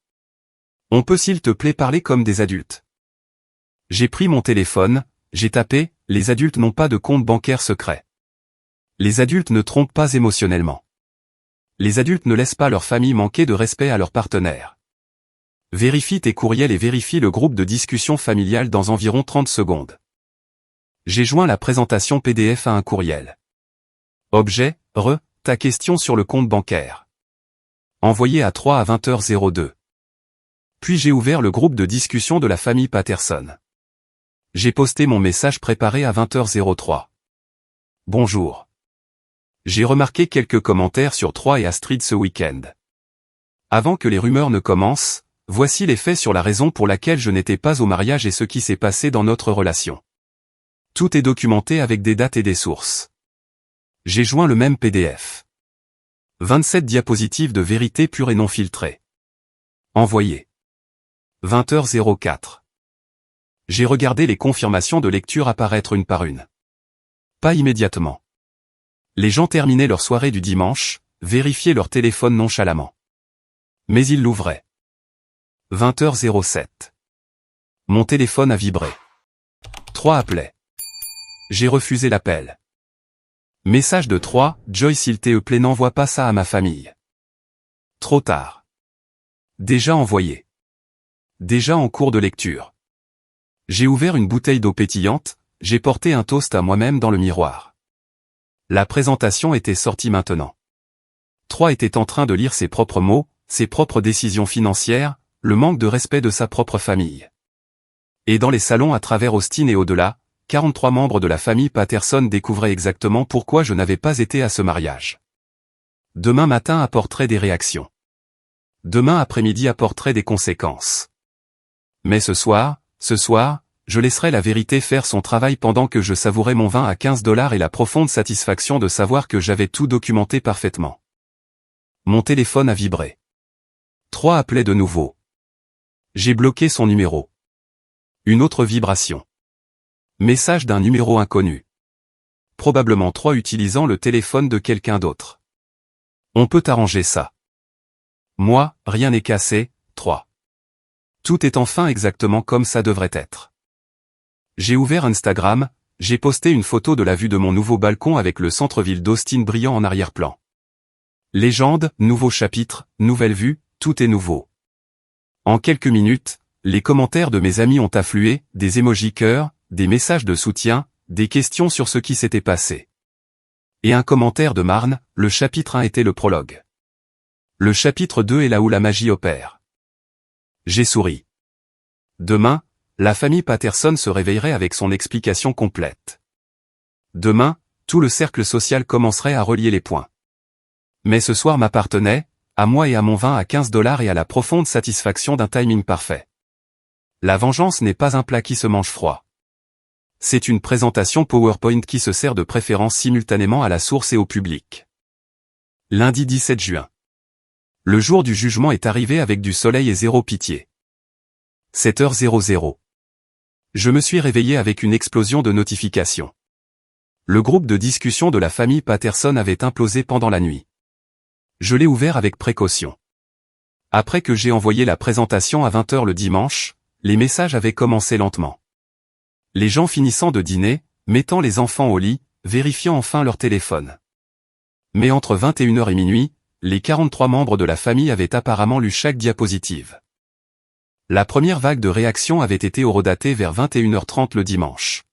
Speaker 1: On peut s'il te plaît parler comme des adultes. J'ai pris mon téléphone, j'ai tapé, les adultes n'ont pas de compte bancaire secret. Les adultes ne trompent pas émotionnellement. Les adultes ne laissent pas leur famille manquer de respect à leurs partenaires. Vérifie tes courriels et vérifie le groupe de discussion familiale dans environ 30 secondes. J'ai joint la présentation PDF à un courriel. Objet, ta question sur le compte bancaire. Envoyé à 3 à 20h02. Puis j'ai ouvert le groupe de discussion de la famille Patterson. J'ai posté mon message préparé à 20h03. Bonjour. J'ai remarqué quelques commentaires sur Troyes et Astrid ce week-end. Avant que les rumeurs ne commencent, voici les faits sur la raison pour laquelle je n'étais pas au mariage et ce qui s'est passé dans notre relation. Tout est documenté avec des dates et des sources. J'ai joint le même PDF. 27 diapositives de vérité pure et non filtrée. Envoyé. 20h04. J'ai regardé les confirmations de lecture apparaître une par une. Pas immédiatement. Les gens terminaient leur soirée du dimanche, vérifiaient leur téléphone nonchalamment. Mais ils l'ouvraient. 20h07. Mon téléphone a vibré. 3 appelaient. J'ai refusé l'appel. Message de 3, Joy s'il te plaît n'envoie pas ça à ma famille. Trop tard. Déjà envoyé. Déjà en cours de lecture. J'ai ouvert une bouteille d'eau pétillante, j'ai porté un toast à moi-même dans le miroir. La présentation était sortie maintenant. 3 était en train de lire ses propres mots, ses propres décisions financières, le manque de respect de sa propre famille. Et dans les salons à travers Austin et au-delà, 43 membres de la famille Patterson découvraient exactement pourquoi je n'avais pas été à ce mariage. Demain matin apporterait des réactions. Demain après-midi apporterait des conséquences. Mais ce soir, je laisserai la vérité faire son travail pendant que je savourais mon vin à $15 et la profonde satisfaction de savoir que j'avais tout documenté parfaitement. Mon téléphone a vibré. 3 appelaient de nouveau. J'ai bloqué son numéro. Une autre vibration. Message d'un numéro inconnu. Probablement 3 utilisant le téléphone de quelqu'un d'autre. On peut arranger ça. Moi, rien n'est cassé, 3. Tout est enfin exactement comme ça devrait être. J'ai ouvert Instagram, j'ai posté une photo de la vue de mon nouveau balcon avec le centre-ville d'Austin brillant en arrière-plan. Légende, nouveau chapitre, nouvelle vue, tout est nouveau. En quelques minutes, les commentaires de mes amis ont afflué, des émojis cœur, des messages de soutien, des questions sur ce qui s'était passé. Et un commentaire de Marne, le chapitre 1 était le prologue. Le chapitre 2 est là où la magie opère. J'ai souri. Demain, la famille Patterson se réveillerait avec son explication complète. Demain, tout le cercle social commencerait à relier les points. Mais ce soir m'appartenait, à moi et à mon vin à $15 et à la profonde satisfaction d'un timing parfait. La vengeance n'est pas un plat qui se mange froid. C'est une présentation PowerPoint qui se sert de préférence simultanément à la source et au public. Lundi 17 juin. Le jour du jugement est arrivé avec du soleil et zéro pitié. 7h00. Je me suis réveillé avec une explosion de notifications. Le groupe de discussion de la famille Patterson avait implosé pendant la nuit. Je l'ai ouvert avec précaution. Après que j'ai envoyé la présentation à 20h le dimanche, les messages avaient commencé lentement. Les gens finissant de dîner, mettant les enfants au lit, vérifiant enfin leur téléphone. Mais entre 21h et minuit, les 43 membres de la famille avaient apparemment lu chaque diapositive. La première vague de réactions avait été horodatée vers 21h30 le dimanche.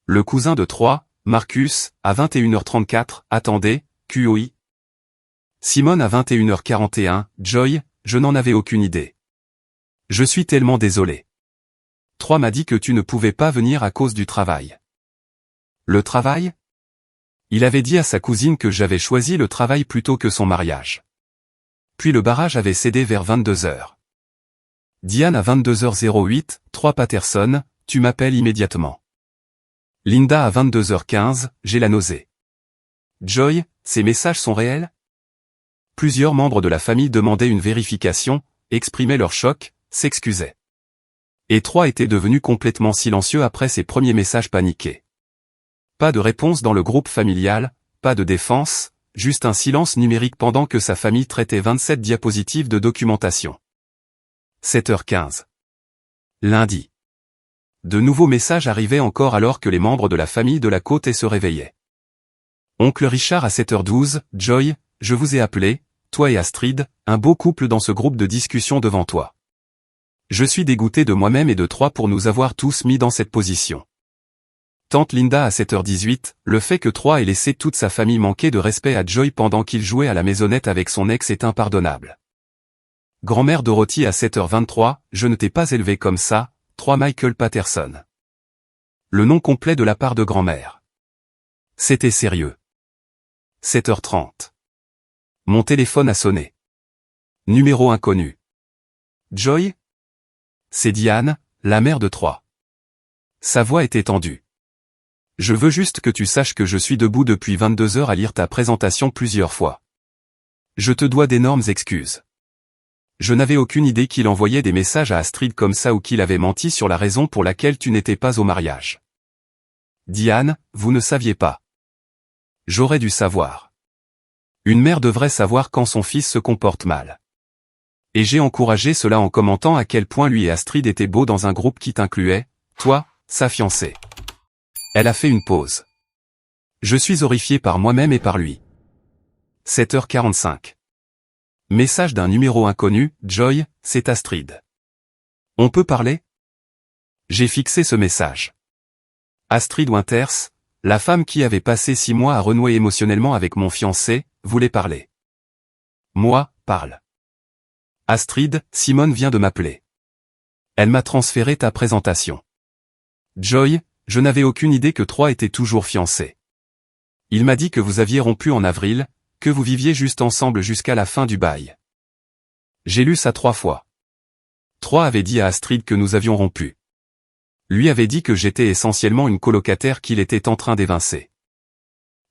Speaker 1: Le cousin de 3, Marcus, à 21h34, attendez, QOI. Simone à 21h41, Joy, je n'en avais aucune idée. Je suis tellement désolé. 3 m'a dit que tu ne pouvais pas venir à cause du travail. Le travail? Il avait dit à sa cousine que j'avais choisi le travail plutôt que son mariage. Puis le barrage avait cédé vers 22h. Diane à 22h08, 3 Patterson, tu m'appelles immédiatement. Linda à 22h15, j'ai la nausée. Joy, ces messages sont réels? Plusieurs membres de la famille demandaient une vérification, exprimaient leur choc, s'excusaient. Et 3 étaient devenus complètement silencieux après ces premiers messages paniqués. Pas de réponse dans le groupe familial, pas de défense, juste un silence numérique pendant que sa famille traitait 27 diapositives de documentation. 7h15. Lundi. De nouveaux messages arrivaient encore alors que les membres de la famille de la côte se réveillaient. Oncle Richard à 7h12, Joy, je vous ai appelé, toi et Astrid, un beau couple dans ce groupe de discussion devant toi. Je suis dégoûté de moi-même et de 3 pour nous avoir tous mis dans cette position. Tante Linda à 7h18, le fait que 3 ait laissé toute sa famille manquer de respect à Joy pendant qu'il jouait à la maisonnette avec son ex est impardonnable. Grand-mère Dorothy à 7h23, je ne t'ai pas élevé comme ça, 3 Michael Patterson. Le nom complet de la part de grand-mère. C'était sérieux. 7h30. Mon téléphone a sonné. Numéro inconnu. Joy? C'est Diane, la mère de 3. Sa voix était tendue. Je veux juste que tu saches que je suis debout depuis 22h à lire ta présentation plusieurs fois. Je te dois d'énormes excuses. Je n'avais aucune idée qu'il envoyait des messages à Astrid comme ça ou qu'il avait menti sur la raison pour laquelle tu n'étais pas au mariage. Diane, vous ne saviez pas. J'aurais dû savoir. Une mère devrait savoir quand son fils se comporte mal. Et j'ai encouragé cela en commentant à quel point lui et Astrid étaient beaux dans un groupe qui t'incluait, toi, sa fiancée. Elle a fait une pause. Je suis horrifié par moi-même et par lui. 7h45. Message d'un numéro inconnu, Joy, c'est Astrid. On peut parler? J'ai fixé ce message. Astrid Winters, la femme qui avait passé 6 mois à renouer émotionnellement avec mon fiancé, voulait parler. Moi, parle. Astrid, Simone vient de m'appeler. Elle m'a transféré ta présentation. Joy, je n'avais aucune idée que Troy était toujours fiancé. Il m'a dit que vous aviez rompu en avril, que vous viviez juste ensemble jusqu'à la fin du bail. J'ai lu ça 3 fois. Troy avait dit à Astrid que nous avions rompu. Lui avait dit que j'étais essentiellement une colocataire qu'il était en train d'évincer.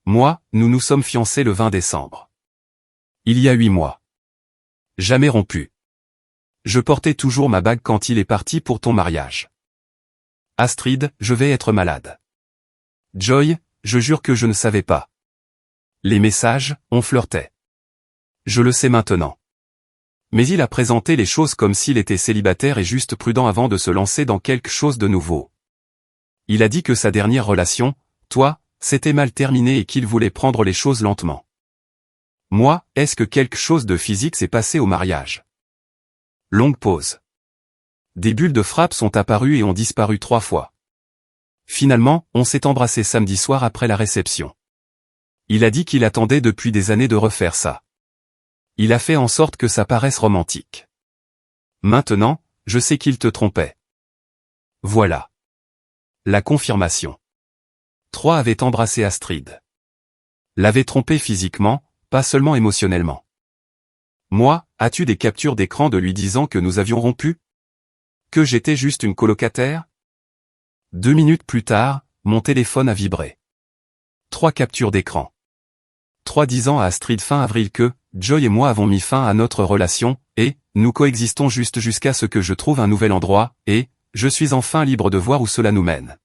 Speaker 1: Moi, nous nous sommes fiancés le 20 décembre. Il y a 8 mois. Jamais rompu. Je portais toujours ma bague quand il est parti pour ton mariage. Astrid, je vais être malade. Joy, je jure que je ne savais pas. Les messages, on flirtait. Je le sais maintenant. Mais il a présenté les choses comme s'il était célibataire et juste prudent avant de se lancer dans quelque chose de nouveau. Il a dit que sa dernière relation, toi, s'était mal terminée et qu'il voulait prendre les choses lentement. Moi, est-ce que quelque chose de physique s'est passé au mariage? Longue pause. Des bulles de frappe sont apparues et ont disparu 3 fois. Finalement, on s'est embrassé samedi soir après la réception. Il a dit qu'il attendait depuis des années de refaire ça. Il a fait en sorte que ça paraisse romantique. Maintenant, je sais qu'il te trompait. Voilà. La confirmation. Troy avait embrassé Astrid. L'avait trompé physiquement, pas seulement émotionnellement. Moi, as-tu des captures d'écran de lui disant que nous avions rompu? Que j'étais juste une colocataire? 2 minutes plus tard, mon téléphone a vibré. 3 captures d'écran. 3 disant à Astrid fin avril que, Joy et moi avons mis fin à notre relation, et, nous coexistons juste jusqu'à ce que je trouve un nouvel endroit, et, je suis enfin libre de voir où cela nous mène.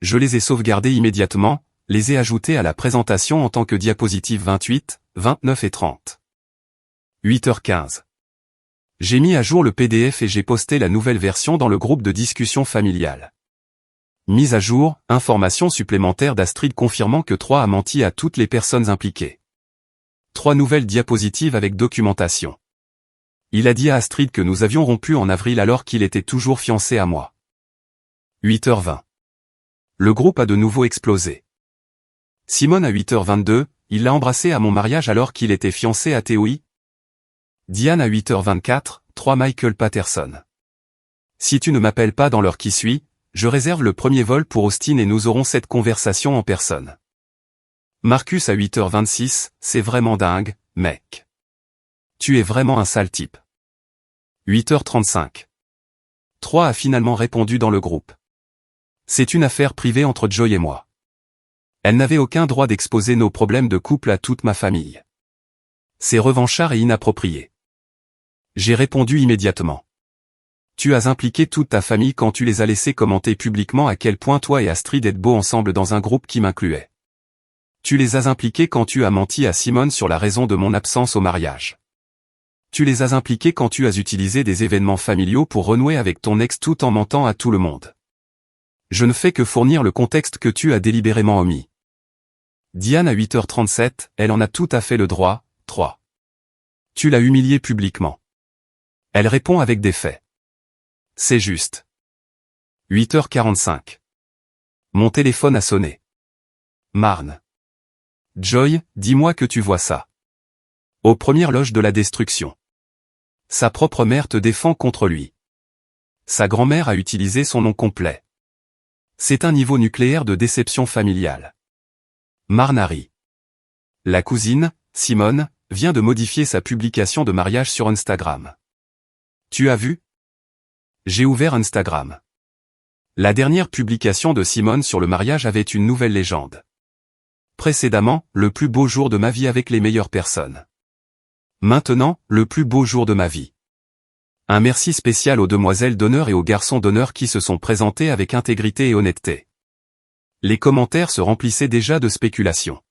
Speaker 1: Je les ai sauvegardés immédiatement, les ai ajoutés à la présentation en tant que diapositive 28, 29 et 30. 8h15. J'ai mis à jour le PDF et j'ai posté la nouvelle version dans le groupe de discussion familiale. Mise à jour, information supplémentaire d'Astrid confirmant que Troy a menti à toutes les personnes impliquées. 3 nouvelles diapositives avec documentation. Il a dit à Astrid que nous avions rompu en avril alors qu'il était toujours fiancé à moi. 8h20. Le groupe a de nouveau explosé. Simone à 8h22, il l'a embrassé à mon mariage alors qu'il était fiancé à Théoï. Diane à 8h24, 3 Michael Patterson. Si tu ne m'appelles pas dans l'heure qui suit, je réserve le premier vol pour Austin et nous aurons cette conversation en personne. Marcus à 8h26, c'est vraiment dingue, mec. Tu es vraiment un sale type. 8h35. Troy a finalement répondu dans le groupe. C'est une affaire privée entre Joy et moi. Elle n'avait aucun droit d'exposer nos problèmes de couple à toute ma famille. C'est revanchard et inapproprié. J'ai répondu immédiatement. Tu as impliqué toute ta famille quand tu les as laissés commenter publiquement à quel point toi et Astrid êtes beaux ensemble dans un groupe qui m'incluait. Tu les as impliqués quand tu as menti à Simone sur la raison de mon absence au mariage. Tu les as impliqués quand tu as utilisé des événements familiaux pour renouer avec ton ex tout en mentant à tout le monde. Je ne fais que fournir le contexte que tu as délibérément omis. Diane à 8h37, elle en a tout à fait le droit, 3. Tu l'as humiliée publiquement. Elle répond avec des faits. C'est juste. 8h45. Mon téléphone a sonné. Marne. Joy, dis-moi que tu vois ça. Aux premières loges de la destruction. Sa propre mère te défend contre lui. Sa grand-mère a utilisé son nom complet. C'est un niveau nucléaire de déception familiale. Marnari. La cousine, Simone, vient de modifier sa publication de mariage sur Instagram. Tu as vu? J'ai ouvert Instagram. La dernière publication de Simone sur le mariage avait une nouvelle légende. Précédemment, le plus beau jour de ma vie avec les meilleures personnes. Maintenant, le plus beau jour de ma vie. Un merci spécial aux demoiselles d'honneur et aux garçons d'honneur qui se sont présentés avec intégrité et honnêteté. Les commentaires se remplissaient déjà de spéculations.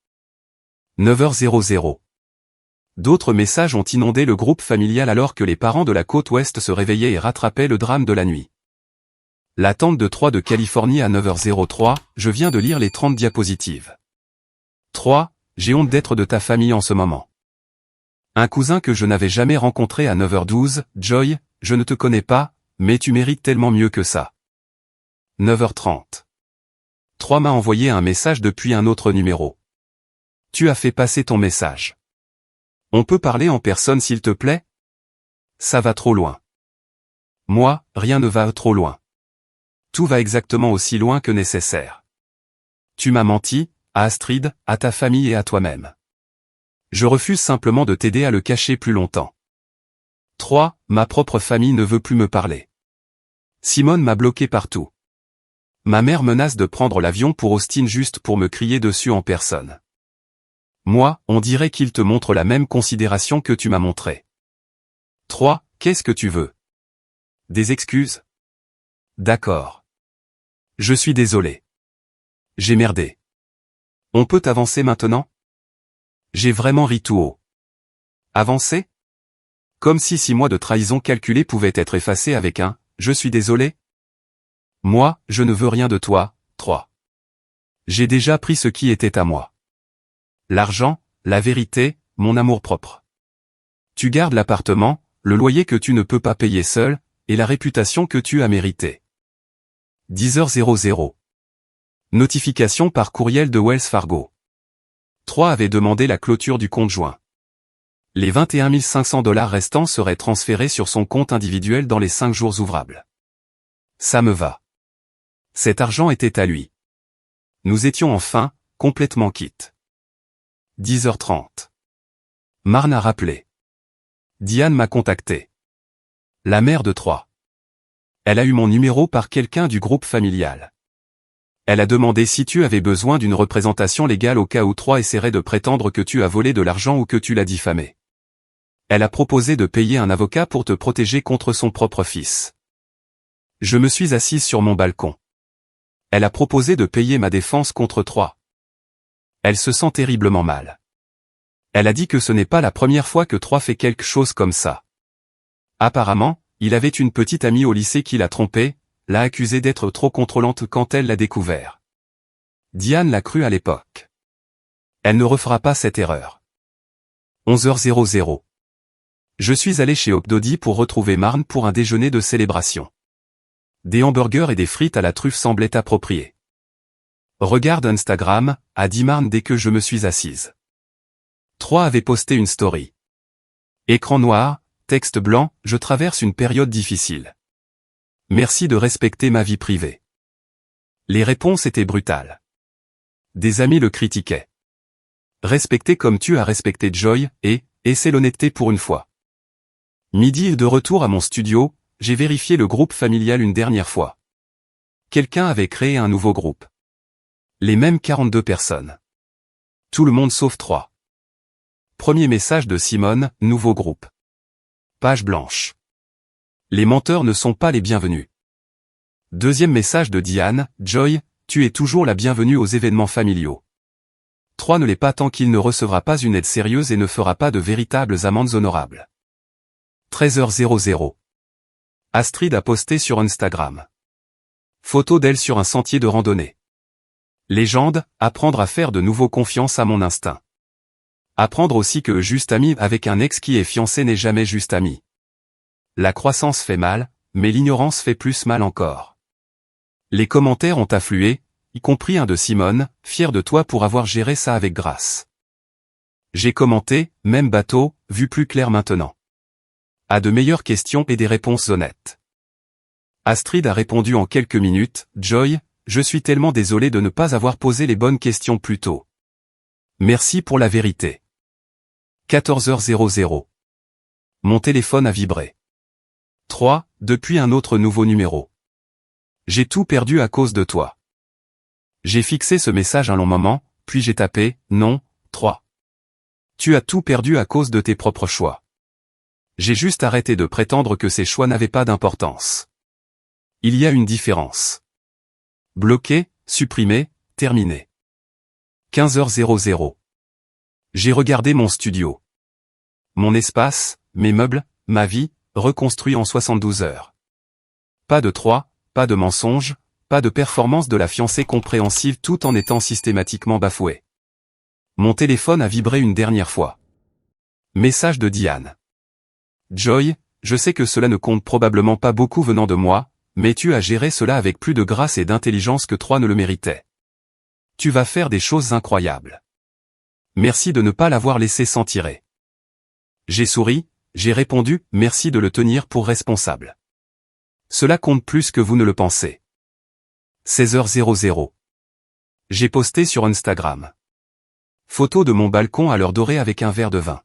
Speaker 1: 9h00. D'autres messages ont inondé le groupe familial alors que les parents de la côte ouest se réveillaient et rattrapaient le drame de la nuit. La tante de 3 de Californie à 9h03, je viens de lire les 30 diapositives. 3. J'ai honte d'être de ta famille en ce moment. Un cousin que je n'avais jamais rencontré à 9h12, Joy, je ne te connais pas, mais tu mérites tellement mieux que ça. 9h30. 3 m'a envoyé un message depuis un autre numéro. Tu as fait passer ton message. On peut parler en personne s'il te plaît? Ça va trop loin. Moi, rien ne va trop loin. Tout va exactement aussi loin que nécessaire. Tu m'as menti, à Astrid, à ta famille et à toi-même. Je refuse simplement de t'aider à le cacher plus longtemps. 3. Ma propre famille ne veut plus me parler. Simone m'a bloqué partout. Ma mère menace de prendre l'avion pour Austin juste pour me crier dessus en personne. Moi, on dirait qu'il te montre la même considération que tu m'as montré. 3. Qu'est-ce que tu veux? Des excuses? D'accord. Je suis désolé. J'ai merdé. On peut avancer maintenant? J'ai vraiment ri tout haut. Avancer? Comme si 6 mois de trahison calculée pouvaient être effacés avec un « je suis désolé ». Moi, je ne veux rien de toi. 3. J'ai déjà pris ce qui était à moi. L'argent, la vérité, mon amour-propre. Tu gardes l'appartement, le loyer que tu ne peux pas payer seul, et la réputation que tu as méritée. 10h00. Notification par courriel de Wells Fargo. 3 avait demandé la clôture du compte joint. Les 21 500 $ restants seraient transférés sur son compte individuel dans les 5 jours ouvrables. Ça me va. Cet argent était à lui. Nous étions enfin, complètement quittes. 10h30. Marne a rappelé. Diane m'a contacté. La mère de 3. Elle a eu mon numéro par quelqu'un du groupe familial. Elle a demandé si tu avais besoin d'une représentation légale au cas où 3 essaierait de prétendre que tu as volé de l'argent ou que tu l'as diffamé. Elle a proposé de payer un avocat pour te protéger contre son propre fils. Je me suis assise sur mon balcon. Elle a proposé de payer ma défense contre 3. Elle se sent terriblement mal. Elle a dit que ce n'est pas la première fois que 3 fait quelque chose comme ça. Apparemment, il avait une petite amie au lycée qui l'a trompée, l'a accusée d'être trop contrôlante quand elle l'a découvert. Diane l'a cru à l'époque. Elle ne refera pas cette erreur. 11h00. Je suis allé chez Opdodi pour retrouver Marne pour un déjeuner de célébration. Des hamburgers et des frites à la truffe semblaient appropriés. Regarde Instagram, a dit Marne dès que je me suis assise. 3 avait posté une story. Écran noir, texte blanc, je traverse une période difficile. Merci de respecter ma vie privée. Les réponses étaient brutales. Des amis le critiquaient. Respecter comme tu as respecté Joy, et c'est l'honnêteté pour une fois. Midi de retour à mon studio, j'ai vérifié le groupe familial une dernière fois. Quelqu'un avait créé un nouveau groupe. Les mêmes 42 personnes. Tout le monde sauf 3. Premier message de Simone, nouveau groupe. Page blanche. Les menteurs ne sont pas les bienvenus. Deuxième message de Diane, Joy, tu es toujours la bienvenue aux événements familiaux. 3 ne l'est pas tant qu'il ne recevra pas une aide sérieuse et ne fera pas de véritables amendes honorables. 13h00. Astrid a posté sur Instagram. Photo d'elle sur un sentier de randonnée. Légende, apprendre à faire de nouveau confiance à mon instinct. Apprendre aussi que juste ami avec un ex qui est fiancé n'est jamais juste ami. La croissance fait mal, mais l'ignorance fait plus mal encore. Les commentaires ont afflué, y compris un de Simone, fier de toi pour avoir géré ça avec grâce. J'ai commenté, même bateau, vu plus clair maintenant. A de meilleures questions et des réponses honnêtes. Astrid a répondu en quelques minutes, Joy, je suis tellement désolé de ne pas avoir posé les bonnes questions plus tôt. Merci pour la vérité. 14h00. Mon téléphone a vibré. 3. Depuis un autre nouveau numéro. J'ai tout perdu à cause de toi. J'ai fixé ce message un long moment, puis j'ai tapé, non, 3. Tu as tout perdu à cause de tes propres choix. J'ai juste arrêté de prétendre que ces choix n'avaient pas d'importance. Il y a une différence. Bloqué, supprimé, terminé. 15h00. J'ai regardé mon studio. Mon espace, mes meubles, ma vie, reconstruit en 72 heures. Pas de 3, pas de mensonges, pas de performance de la fiancée compréhensive tout en étant systématiquement bafoué. Mon téléphone a vibré une dernière fois. Message de Diane. Joy, je sais que cela ne compte probablement pas beaucoup venant de moi, mais tu as géré cela avec plus de grâce et d'intelligence que 3 ne le méritaient. Tu vas faire des choses incroyables. Merci de ne pas l'avoir laissé s'en tirer. J'ai souri, j'ai répondu, merci de le tenir pour responsable. Cela compte plus que vous ne le pensez. 16h00. J'ai posté sur Instagram. Photo de mon balcon à l'heure dorée avec un verre de vin.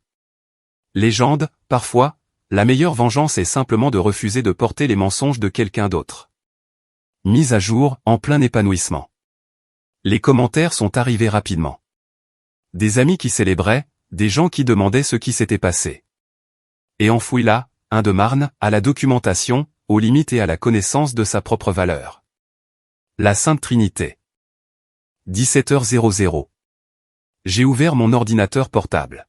Speaker 1: Légende, parfois, la meilleure vengeance est simplement de refuser de porter les mensonges de quelqu'un d'autre. Mise à jour, en plein épanouissement. Les commentaires sont arrivés rapidement. Des amis qui célébraient, des gens qui demandaient ce qui s'était passé. Et enfoui là, un de Marne, à la documentation, aux limites et à la connaissance de sa propre valeur. La Sainte Trinité. 17h00. J'ai ouvert mon ordinateur portable.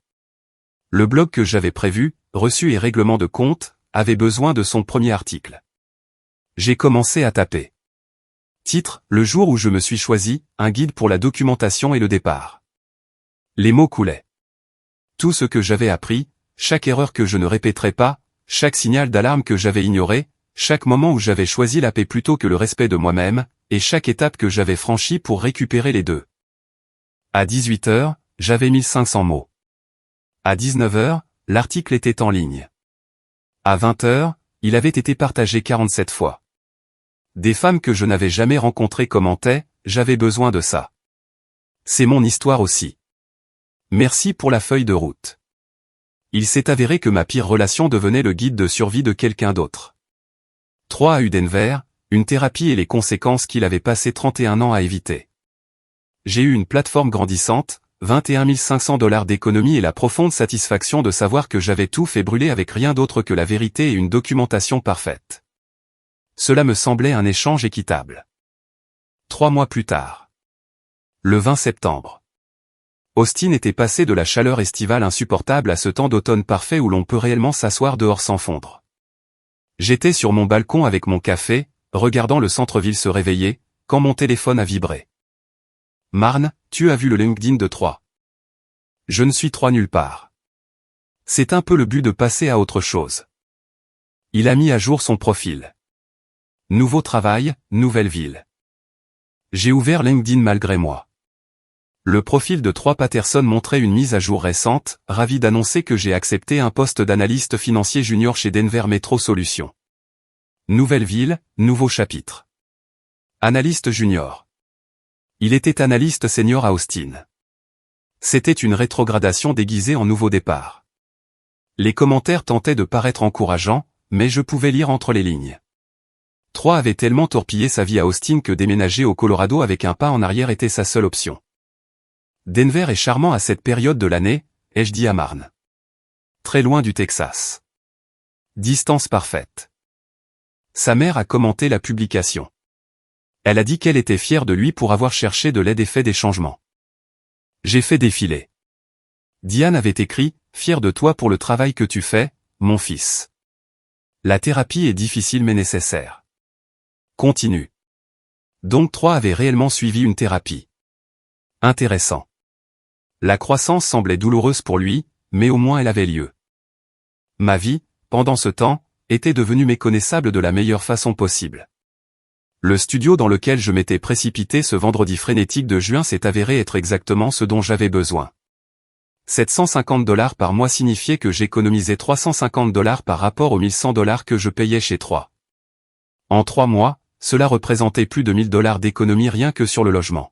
Speaker 1: Le blog que j'avais prévu, reçu et règlement de compte, avait besoin de son premier article. J'ai commencé à taper. Titre, le jour où je me suis choisi, un guide pour la documentation et le départ. Les mots coulaient. Tout ce que j'avais appris, chaque erreur que je ne répéterais pas, chaque signal d'alarme que j'avais ignoré, chaque moment où j'avais choisi la paix plutôt que le respect de moi-même, et chaque étape que j'avais franchie pour récupérer les deux. À 18h, j'avais 1500 mots. À 19h, l'article était en ligne. À 20h, il avait été partagé 47 fois. Des femmes que je n'avais jamais rencontrées commentaient, j'avais besoin de ça. C'est mon histoire aussi. Merci pour la feuille de route. Il s'est avéré que ma pire relation devenait le guide de survie de quelqu'un d'autre. 3 à Denver, une thérapie et les conséquences qu'il avait passé 31 ans à éviter. J'ai eu une plateforme grandissante, 21 500 $ d'économie et la profonde satisfaction de savoir que j'avais tout fait brûler avec rien d'autre que la vérité et une documentation parfaite. Cela me semblait un échange équitable. 3 mois plus tard. Le 20 septembre. Austin était passé de la chaleur estivale insupportable à ce temps d'automne parfait où l'on peut réellement s'asseoir dehors sans fondre. J'étais sur mon balcon avec mon café, regardant le centre-ville se réveiller, quand mon téléphone a vibré. Marne, tu as vu le LinkedIn de 3. Je ne suis 3 nulle part. C'est un peu le but de passer à autre chose. Il a mis à jour son profil. Nouveau travail, nouvelle ville. J'ai ouvert LinkedIn malgré moi. Le profil de 3 Patterson montrait une mise à jour récente, ravi d'annoncer que j'ai accepté un poste d'analyste financier junior chez Denver Metro Solutions. Nouvelle ville, nouveau chapitre. Analyste junior. Il était analyste senior à Austin. C'était une rétrogradation déguisée en nouveau départ. Les commentaires tentaient de paraître encourageants, mais je pouvais lire entre les lignes. 3 avait tellement torpillé sa vie à Austin que déménager au Colorado avec un pas en arrière était sa seule option. Denver est charmant à cette période de l'année, ai-je dit à Marne. Très loin du Texas. Distance parfaite. Sa mère a commenté la publication. Elle a dit qu'elle était fière de lui pour avoir cherché de l'aide et fait des changements. J'ai fait défiler. Diane avait écrit, fier de toi pour le travail que tu fais, mon fils. La thérapie est difficile mais nécessaire. Continue. Donc 3 avait réellement suivi une thérapie. Intéressant. La croissance semblait douloureuse pour lui, mais au moins elle avait lieu. Ma vie, pendant ce temps, était devenue méconnaissable de la meilleure façon possible. Le studio dans lequel je m'étais précipité ce vendredi frénétique de juin s'est avéré être exactement ce dont j'avais besoin. 750 $ par mois signifiait que j'économisais 350 $ par rapport aux 1100 $ que je payais chez 3. En 3 mois, cela représentait plus de 1000 $ d'économie rien que sur le logement.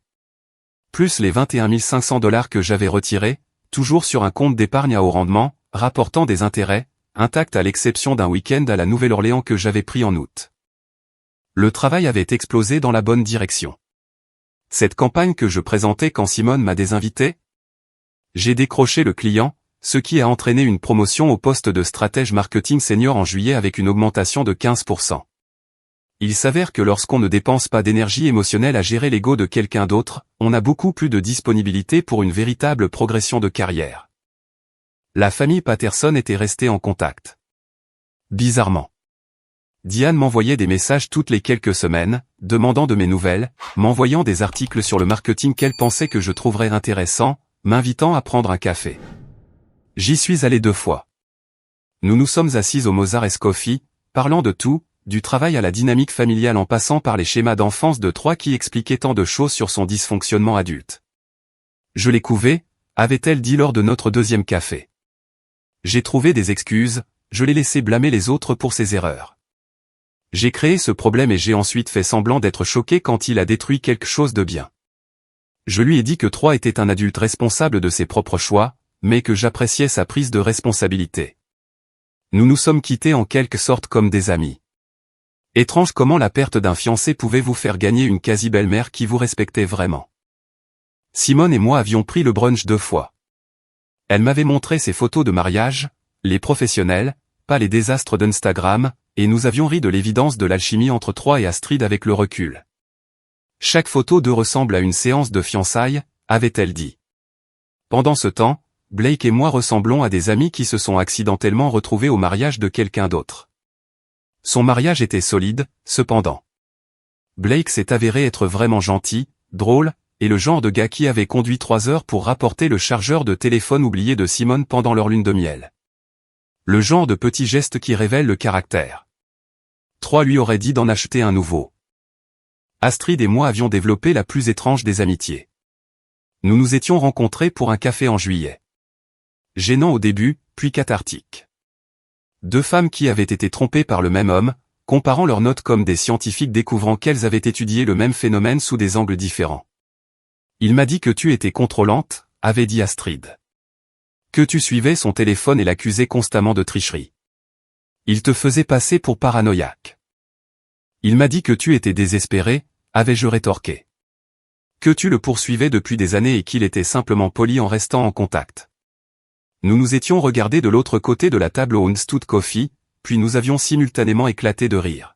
Speaker 1: Plus les 21 500 $ que j'avais retirés, toujours sur un compte d'épargne à haut rendement, rapportant des intérêts, intact à l'exception d'un week-end à la Nouvelle-Orléans que j'avais pris en août. Le travail avait explosé dans la bonne direction. Cette campagne que je présentais quand Simone m'a désinvité? J'ai décroché le client, ce qui a entraîné une promotion au poste de stratège marketing senior en juillet avec une augmentation de 15%. Il s'avère que lorsqu'on ne dépense pas d'énergie émotionnelle à gérer l'ego de quelqu'un d'autre, on a beaucoup plus de disponibilité pour une véritable progression de carrière. La famille Patterson était restée en contact. Bizarrement. Diane m'envoyait des messages toutes les quelques semaines, demandant de mes nouvelles, m'envoyant des articles sur le marketing qu'elle pensait que je trouverais intéressant, m'invitant à prendre un café. J'y suis allé 2 fois. Nous nous sommes assis au Mozart Coffee, parlant de tout, du travail à la dynamique familiale en passant par les schémas d'enfance de Troy qui expliquaient tant de choses sur son dysfonctionnement adulte. Je l'ai couvé, avait-elle dit lors de notre 2e café. J'ai trouvé des excuses, je l'ai laissé blâmer les autres pour ses erreurs. J'ai créé ce problème et j'ai ensuite fait semblant d'être choqué quand il a détruit quelque chose de bien. Je lui ai dit que Troy était un adulte responsable de ses propres choix, mais que j'appréciais sa prise de responsabilité. Nous nous sommes quittés en quelque sorte comme des amis. Étrange comment la perte d'un fiancé pouvait vous faire gagner une quasi-belle-mère qui vous respectait vraiment. Simone et moi avions pris le brunch 2 fois. Elle m'avait montré ses photos de mariage, les professionnels, pas les désastres d'Instagram, et nous avions ri de l'évidence de l'alchimie entre Troy et Astrid avec le recul. Chaque photo d'eux ressemble à une séance de fiançailles, avait-elle dit. Pendant ce temps, Blake et moi ressemblons à des amis qui se sont accidentellement retrouvés au mariage de quelqu'un d'autre. Son mariage était solide, cependant. Blake s'est avéré être vraiment gentil, drôle, et le genre de gars qui avait conduit 3 heures pour rapporter le chargeur de téléphone oublié de Simone pendant leur lune de miel. Le genre de petit geste qui révèle le caractère. Troy lui aurait dit d'en acheter un nouveau. Astrid et moi avions développé la plus étrange des amitiés. Nous nous étions rencontrés pour un café en juillet. Gênant au début, puis cathartique. 2 femmes qui avaient été trompées par le même homme, comparant leurs notes comme des scientifiques découvrant qu'elles avaient étudié le même phénomène sous des angles différents. Il m'a dit que tu étais contrôlante, avait dit Astrid. Que tu suivais son téléphone et l'accusais constamment de tricherie. Il te faisait passer pour paranoïaque. Il m'a dit que tu étais désespéré, avais-je rétorqué. Que tu le poursuivais depuis des années et qu'il était simplement poli en restant en contact. Nous nous étions regardés de l'autre côté de la table au Instud Coffee, puis nous avions simultanément éclaté de rire.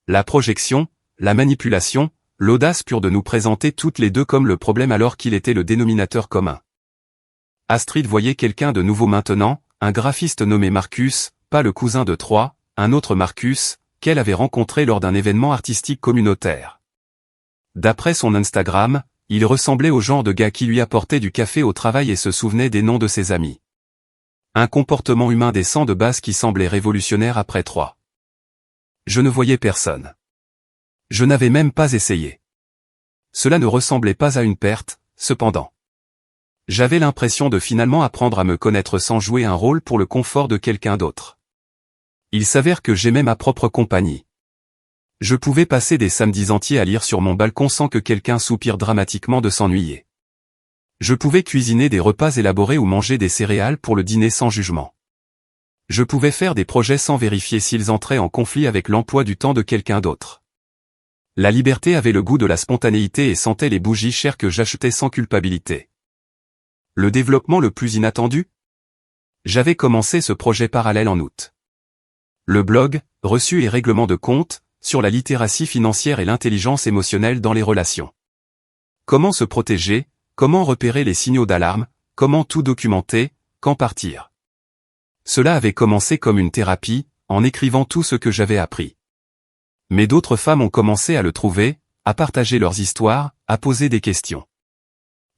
Speaker 1: La projection, la manipulation, l'audace pure de nous présenter toutes les deux comme le problème alors qu'il était le dénominateur commun. Astrid voyait quelqu'un de nouveau maintenant, un graphiste nommé Marcus, pas le cousin de Troy, un autre Marcus, qu'elle avait rencontré lors d'un événement artistique communautaire. D'après son Instagram, il ressemblait au genre de gars qui lui apportait du café au travail et se souvenait des noms de ses amis. Un comportement humain décent de base qui semblait révolutionnaire après Troy. Je ne voyais personne. Je n'avais même pas essayé. Cela ne ressemblait pas à une perte, cependant. J'avais l'impression de finalement apprendre à me connaître sans jouer un rôle pour le confort de quelqu'un d'autre. Il s'avère que j'aimais ma propre compagnie. Je pouvais passer des samedis entiers à lire sur mon balcon sans que quelqu'un soupire dramatiquement de s'ennuyer. Je pouvais cuisiner des repas élaborés ou manger des céréales pour le dîner sans jugement. Je pouvais faire des projets sans vérifier s'ils entraient en conflit avec l'emploi du temps de quelqu'un d'autre. La liberté avait le goût de la spontanéité et sentait les bougies chères que j'achetais sans culpabilité. Le développement le plus inattendu ? J'avais commencé ce projet parallèle en août. Le blog, reçu et règlement de compte, sur la littératie financière et l'intelligence émotionnelle dans les relations. Comment se protéger, comment repérer les signaux d'alarme, comment tout documenter, quand partir. Cela avait commencé comme une thérapie, en écrivant tout ce que j'avais appris. Mais d'autres femmes ont commencé à le trouver, à partager leurs histoires, à poser des questions.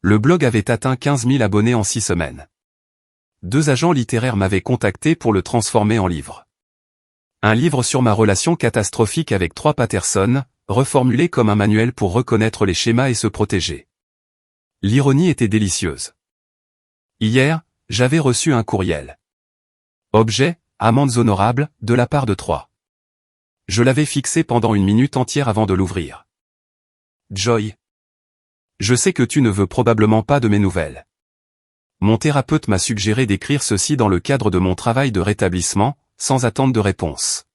Speaker 1: Le blog avait atteint 15 000 abonnés en 6 semaines. 2 agents littéraires m'avaient contacté pour le transformer en livre. Un livre sur ma relation catastrophique avec Troy Patterson, reformulé comme un manuel pour reconnaître les schémas et se protéger. L'ironie était délicieuse. Hier, j'avais reçu un courriel. Objet, amendes honorables, de la part de Troy. Je l'avais fixé pendant 1 minute entière avant de l'ouvrir. Joy. Je sais que tu ne veux probablement pas de mes nouvelles. Mon thérapeute m'a suggéré d'écrire ceci dans le cadre de mon travail de rétablissement, sans attendre de réponse.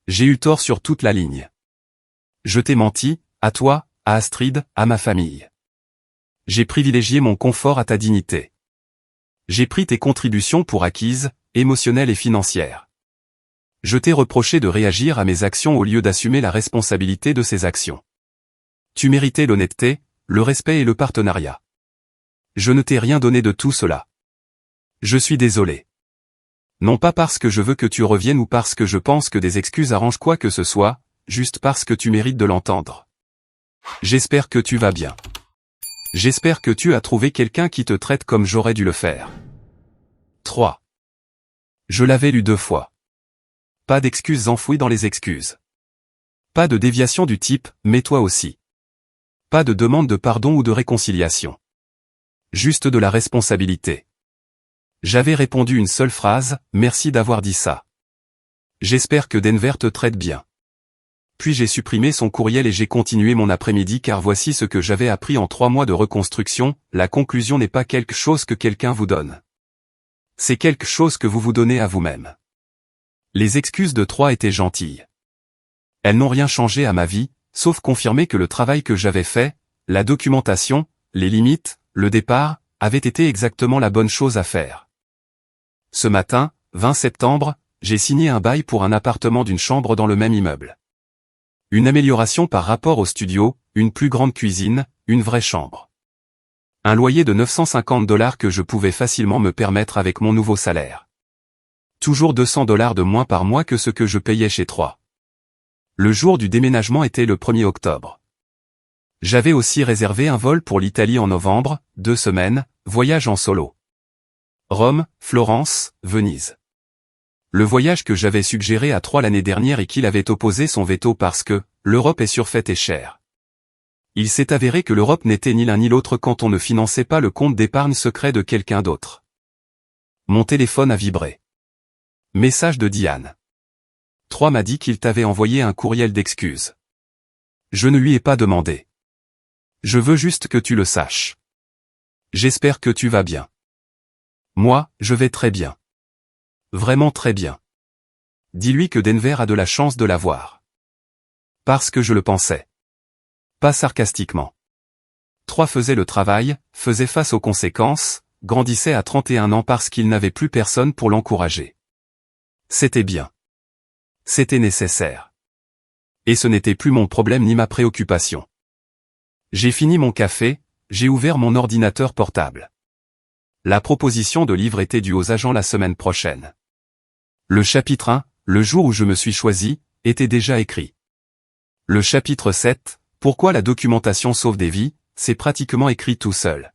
Speaker 1: J'ai eu tort sur toute la ligne. Je t'ai menti, à toi, à Astrid, à ma famille. J'ai privilégié mon confort à ta dignité. J'ai pris tes contributions pour acquises, émotionnelles et financières. Je t'ai reproché de réagir à mes actions au lieu d'assumer la responsabilité de ces actions. Tu méritais l'honnêteté, le respect et le partenariat. Je ne t'ai rien donné de tout cela. Je suis désolé. Non pas parce que je veux que tu reviennes ou parce que je pense que des excuses arrangent quoi que ce soit, juste parce que tu mérites de l'entendre. J'espère que tu vas bien. J'espère que tu as trouvé quelqu'un qui te traite comme j'aurais dû le faire. 3. Je l'avais lu 2 fois. Pas d'excuses enfouies dans les excuses. Pas de déviation du type « mais toi aussi ». Pas de demande de pardon ou de réconciliation. Juste de la responsabilité. J'avais répondu une seule phrase « merci d'avoir dit ça ». J'espère que Denver te traite bien. Puis j'ai supprimé son courriel et j'ai continué mon après-midi car voici ce que j'avais appris en 3 mois de reconstruction, la conclusion n'est pas quelque chose que quelqu'un vous donne. C'est quelque chose que vous vous donnez à vous-même. Les excuses de 3 étaient gentilles. Elles n'ont rien changé à ma vie, sauf confirmer que le travail que j'avais fait, la documentation, les limites, le départ, avait été exactement la bonne chose à faire. Ce matin, 20 septembre, j'ai signé un bail pour un appartement d'une chambre dans le même immeuble. Une amélioration par rapport au studio, une plus grande cuisine, une vraie chambre. Un loyer de $950 que je pouvais facilement me permettre avec mon nouveau salaire. Toujours $200 de moins par mois que ce que je payais chez 3. Le jour du déménagement était le 1er octobre. J'avais aussi réservé un vol pour l'Italie en novembre, 2 semaines, voyage en solo. Rome, Florence, Venise. Le voyage que j'avais suggéré à 3 l'année dernière et qu'il avait opposé son veto parce que l'Europe est surfaite et chère. Il s'est avéré que l'Europe n'était ni l'un ni l'autre quand on ne finançait pas le compte d'épargne secret de quelqu'un d'autre. Mon téléphone a vibré. Message de Diane. 3 m'a dit qu'il t'avait envoyé un courriel d'excuses. Je ne lui ai pas demandé. Je veux juste que tu le saches. J'espère que tu vas bien. Moi, je vais très bien. Vraiment très bien. Dis-lui que Denver a de la chance de l'avoir. Parce que je le pensais. Pas sarcastiquement. 3 faisait le travail, faisait face aux conséquences, grandissait à 31 ans parce qu'il n'avait plus personne pour l'encourager. C'était bien. C'était nécessaire. Et ce n'était plus mon problème ni ma préoccupation. J'ai fini mon café, j'ai ouvert mon ordinateur portable. La proposition de livre était due aux agents la semaine prochaine. Le chapitre 1, le jour où je me suis choisi, était déjà écrit. Le chapitre 7, pourquoi la documentation sauve des vies, c'est pratiquement écrit tout seul.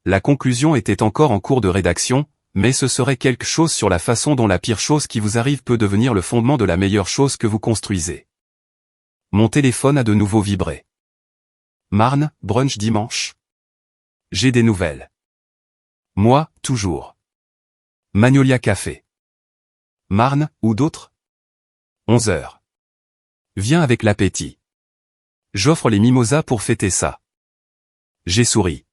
Speaker 1: La conclusion était encore en cours de rédaction, mais ce serait quelque chose sur la façon dont la pire chose qui vous arrive peut devenir le fondement de la meilleure chose que vous construisez. Mon téléphone a de nouveau vibré. Marne, brunch dimanche. J'ai des nouvelles. Moi, toujours. Magnolia Café. Marne, ou d'autres? 11 heures. Viens avec l'appétit. J'offre les mimosas pour fêter ça. J'ai souri.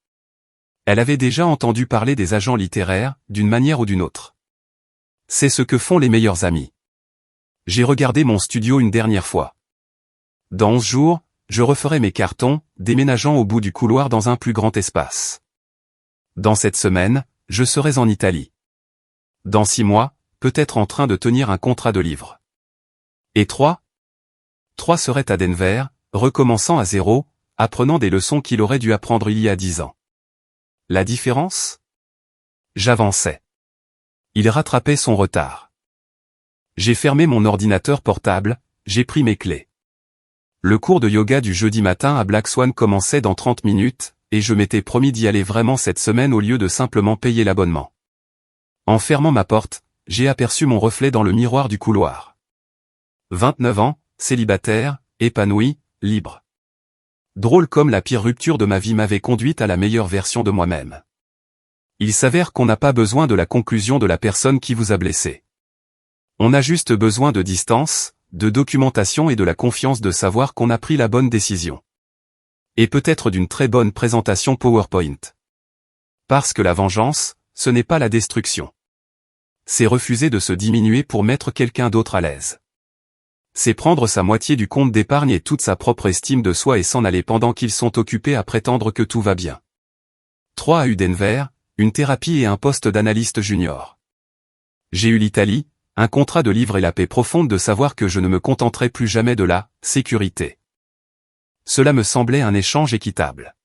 Speaker 1: Elle avait déjà entendu parler des agents littéraires, d'une manière ou d'une autre. C'est ce que font les meilleurs amis. J'ai regardé mon studio une dernière fois. Dans 11 jours, je referai mes cartons, déménageant au bout du couloir dans un plus grand espace. Dans cette semaine, je serai en Italie. Dans 6 mois, peut-être en train de tenir un contrat de livre. Et 3 serait à Denver, recommençant à zéro, apprenant des leçons qu'il aurait dû apprendre il y a 10 ans. La différence? J'avançais. Il rattrapait son retard. J'ai fermé mon ordinateur portable, j'ai pris mes clés. Le cours de yoga du jeudi matin à Black Swan commençait dans 30 minutes, et je m'étais promis d'y aller vraiment cette semaine au lieu de simplement payer l'abonnement. En fermant ma porte, j'ai aperçu mon reflet dans le miroir du couloir. 29 ans, célibataire, épanoui, libre. Drôle comme la pire rupture de ma vie m'avait conduite à la meilleure version de moi-même. Il s'avère qu'on n'a pas besoin de la conclusion de la personne qui vous a blessé. On a juste besoin de distance, de documentation et de la confiance de savoir qu'on a pris la bonne décision. Et peut-être d'une très bonne présentation PowerPoint. Parce que la vengeance, ce n'est pas la destruction. C'est refuser de se diminuer pour mettre quelqu'un d'autre à l'aise. C'est prendre sa moitié du compte d'épargne et toute sa propre estime de soi et s'en aller pendant qu'ils sont occupés à prétendre que tout va bien. 3 a eu Denver, une thérapie et un poste d'analyste junior. J'ai eu l'Italie, Un contrat de livre et la paix profonde de savoir que je ne me contenterai plus jamais de la sécurité. Cela me semblait un échange équitable.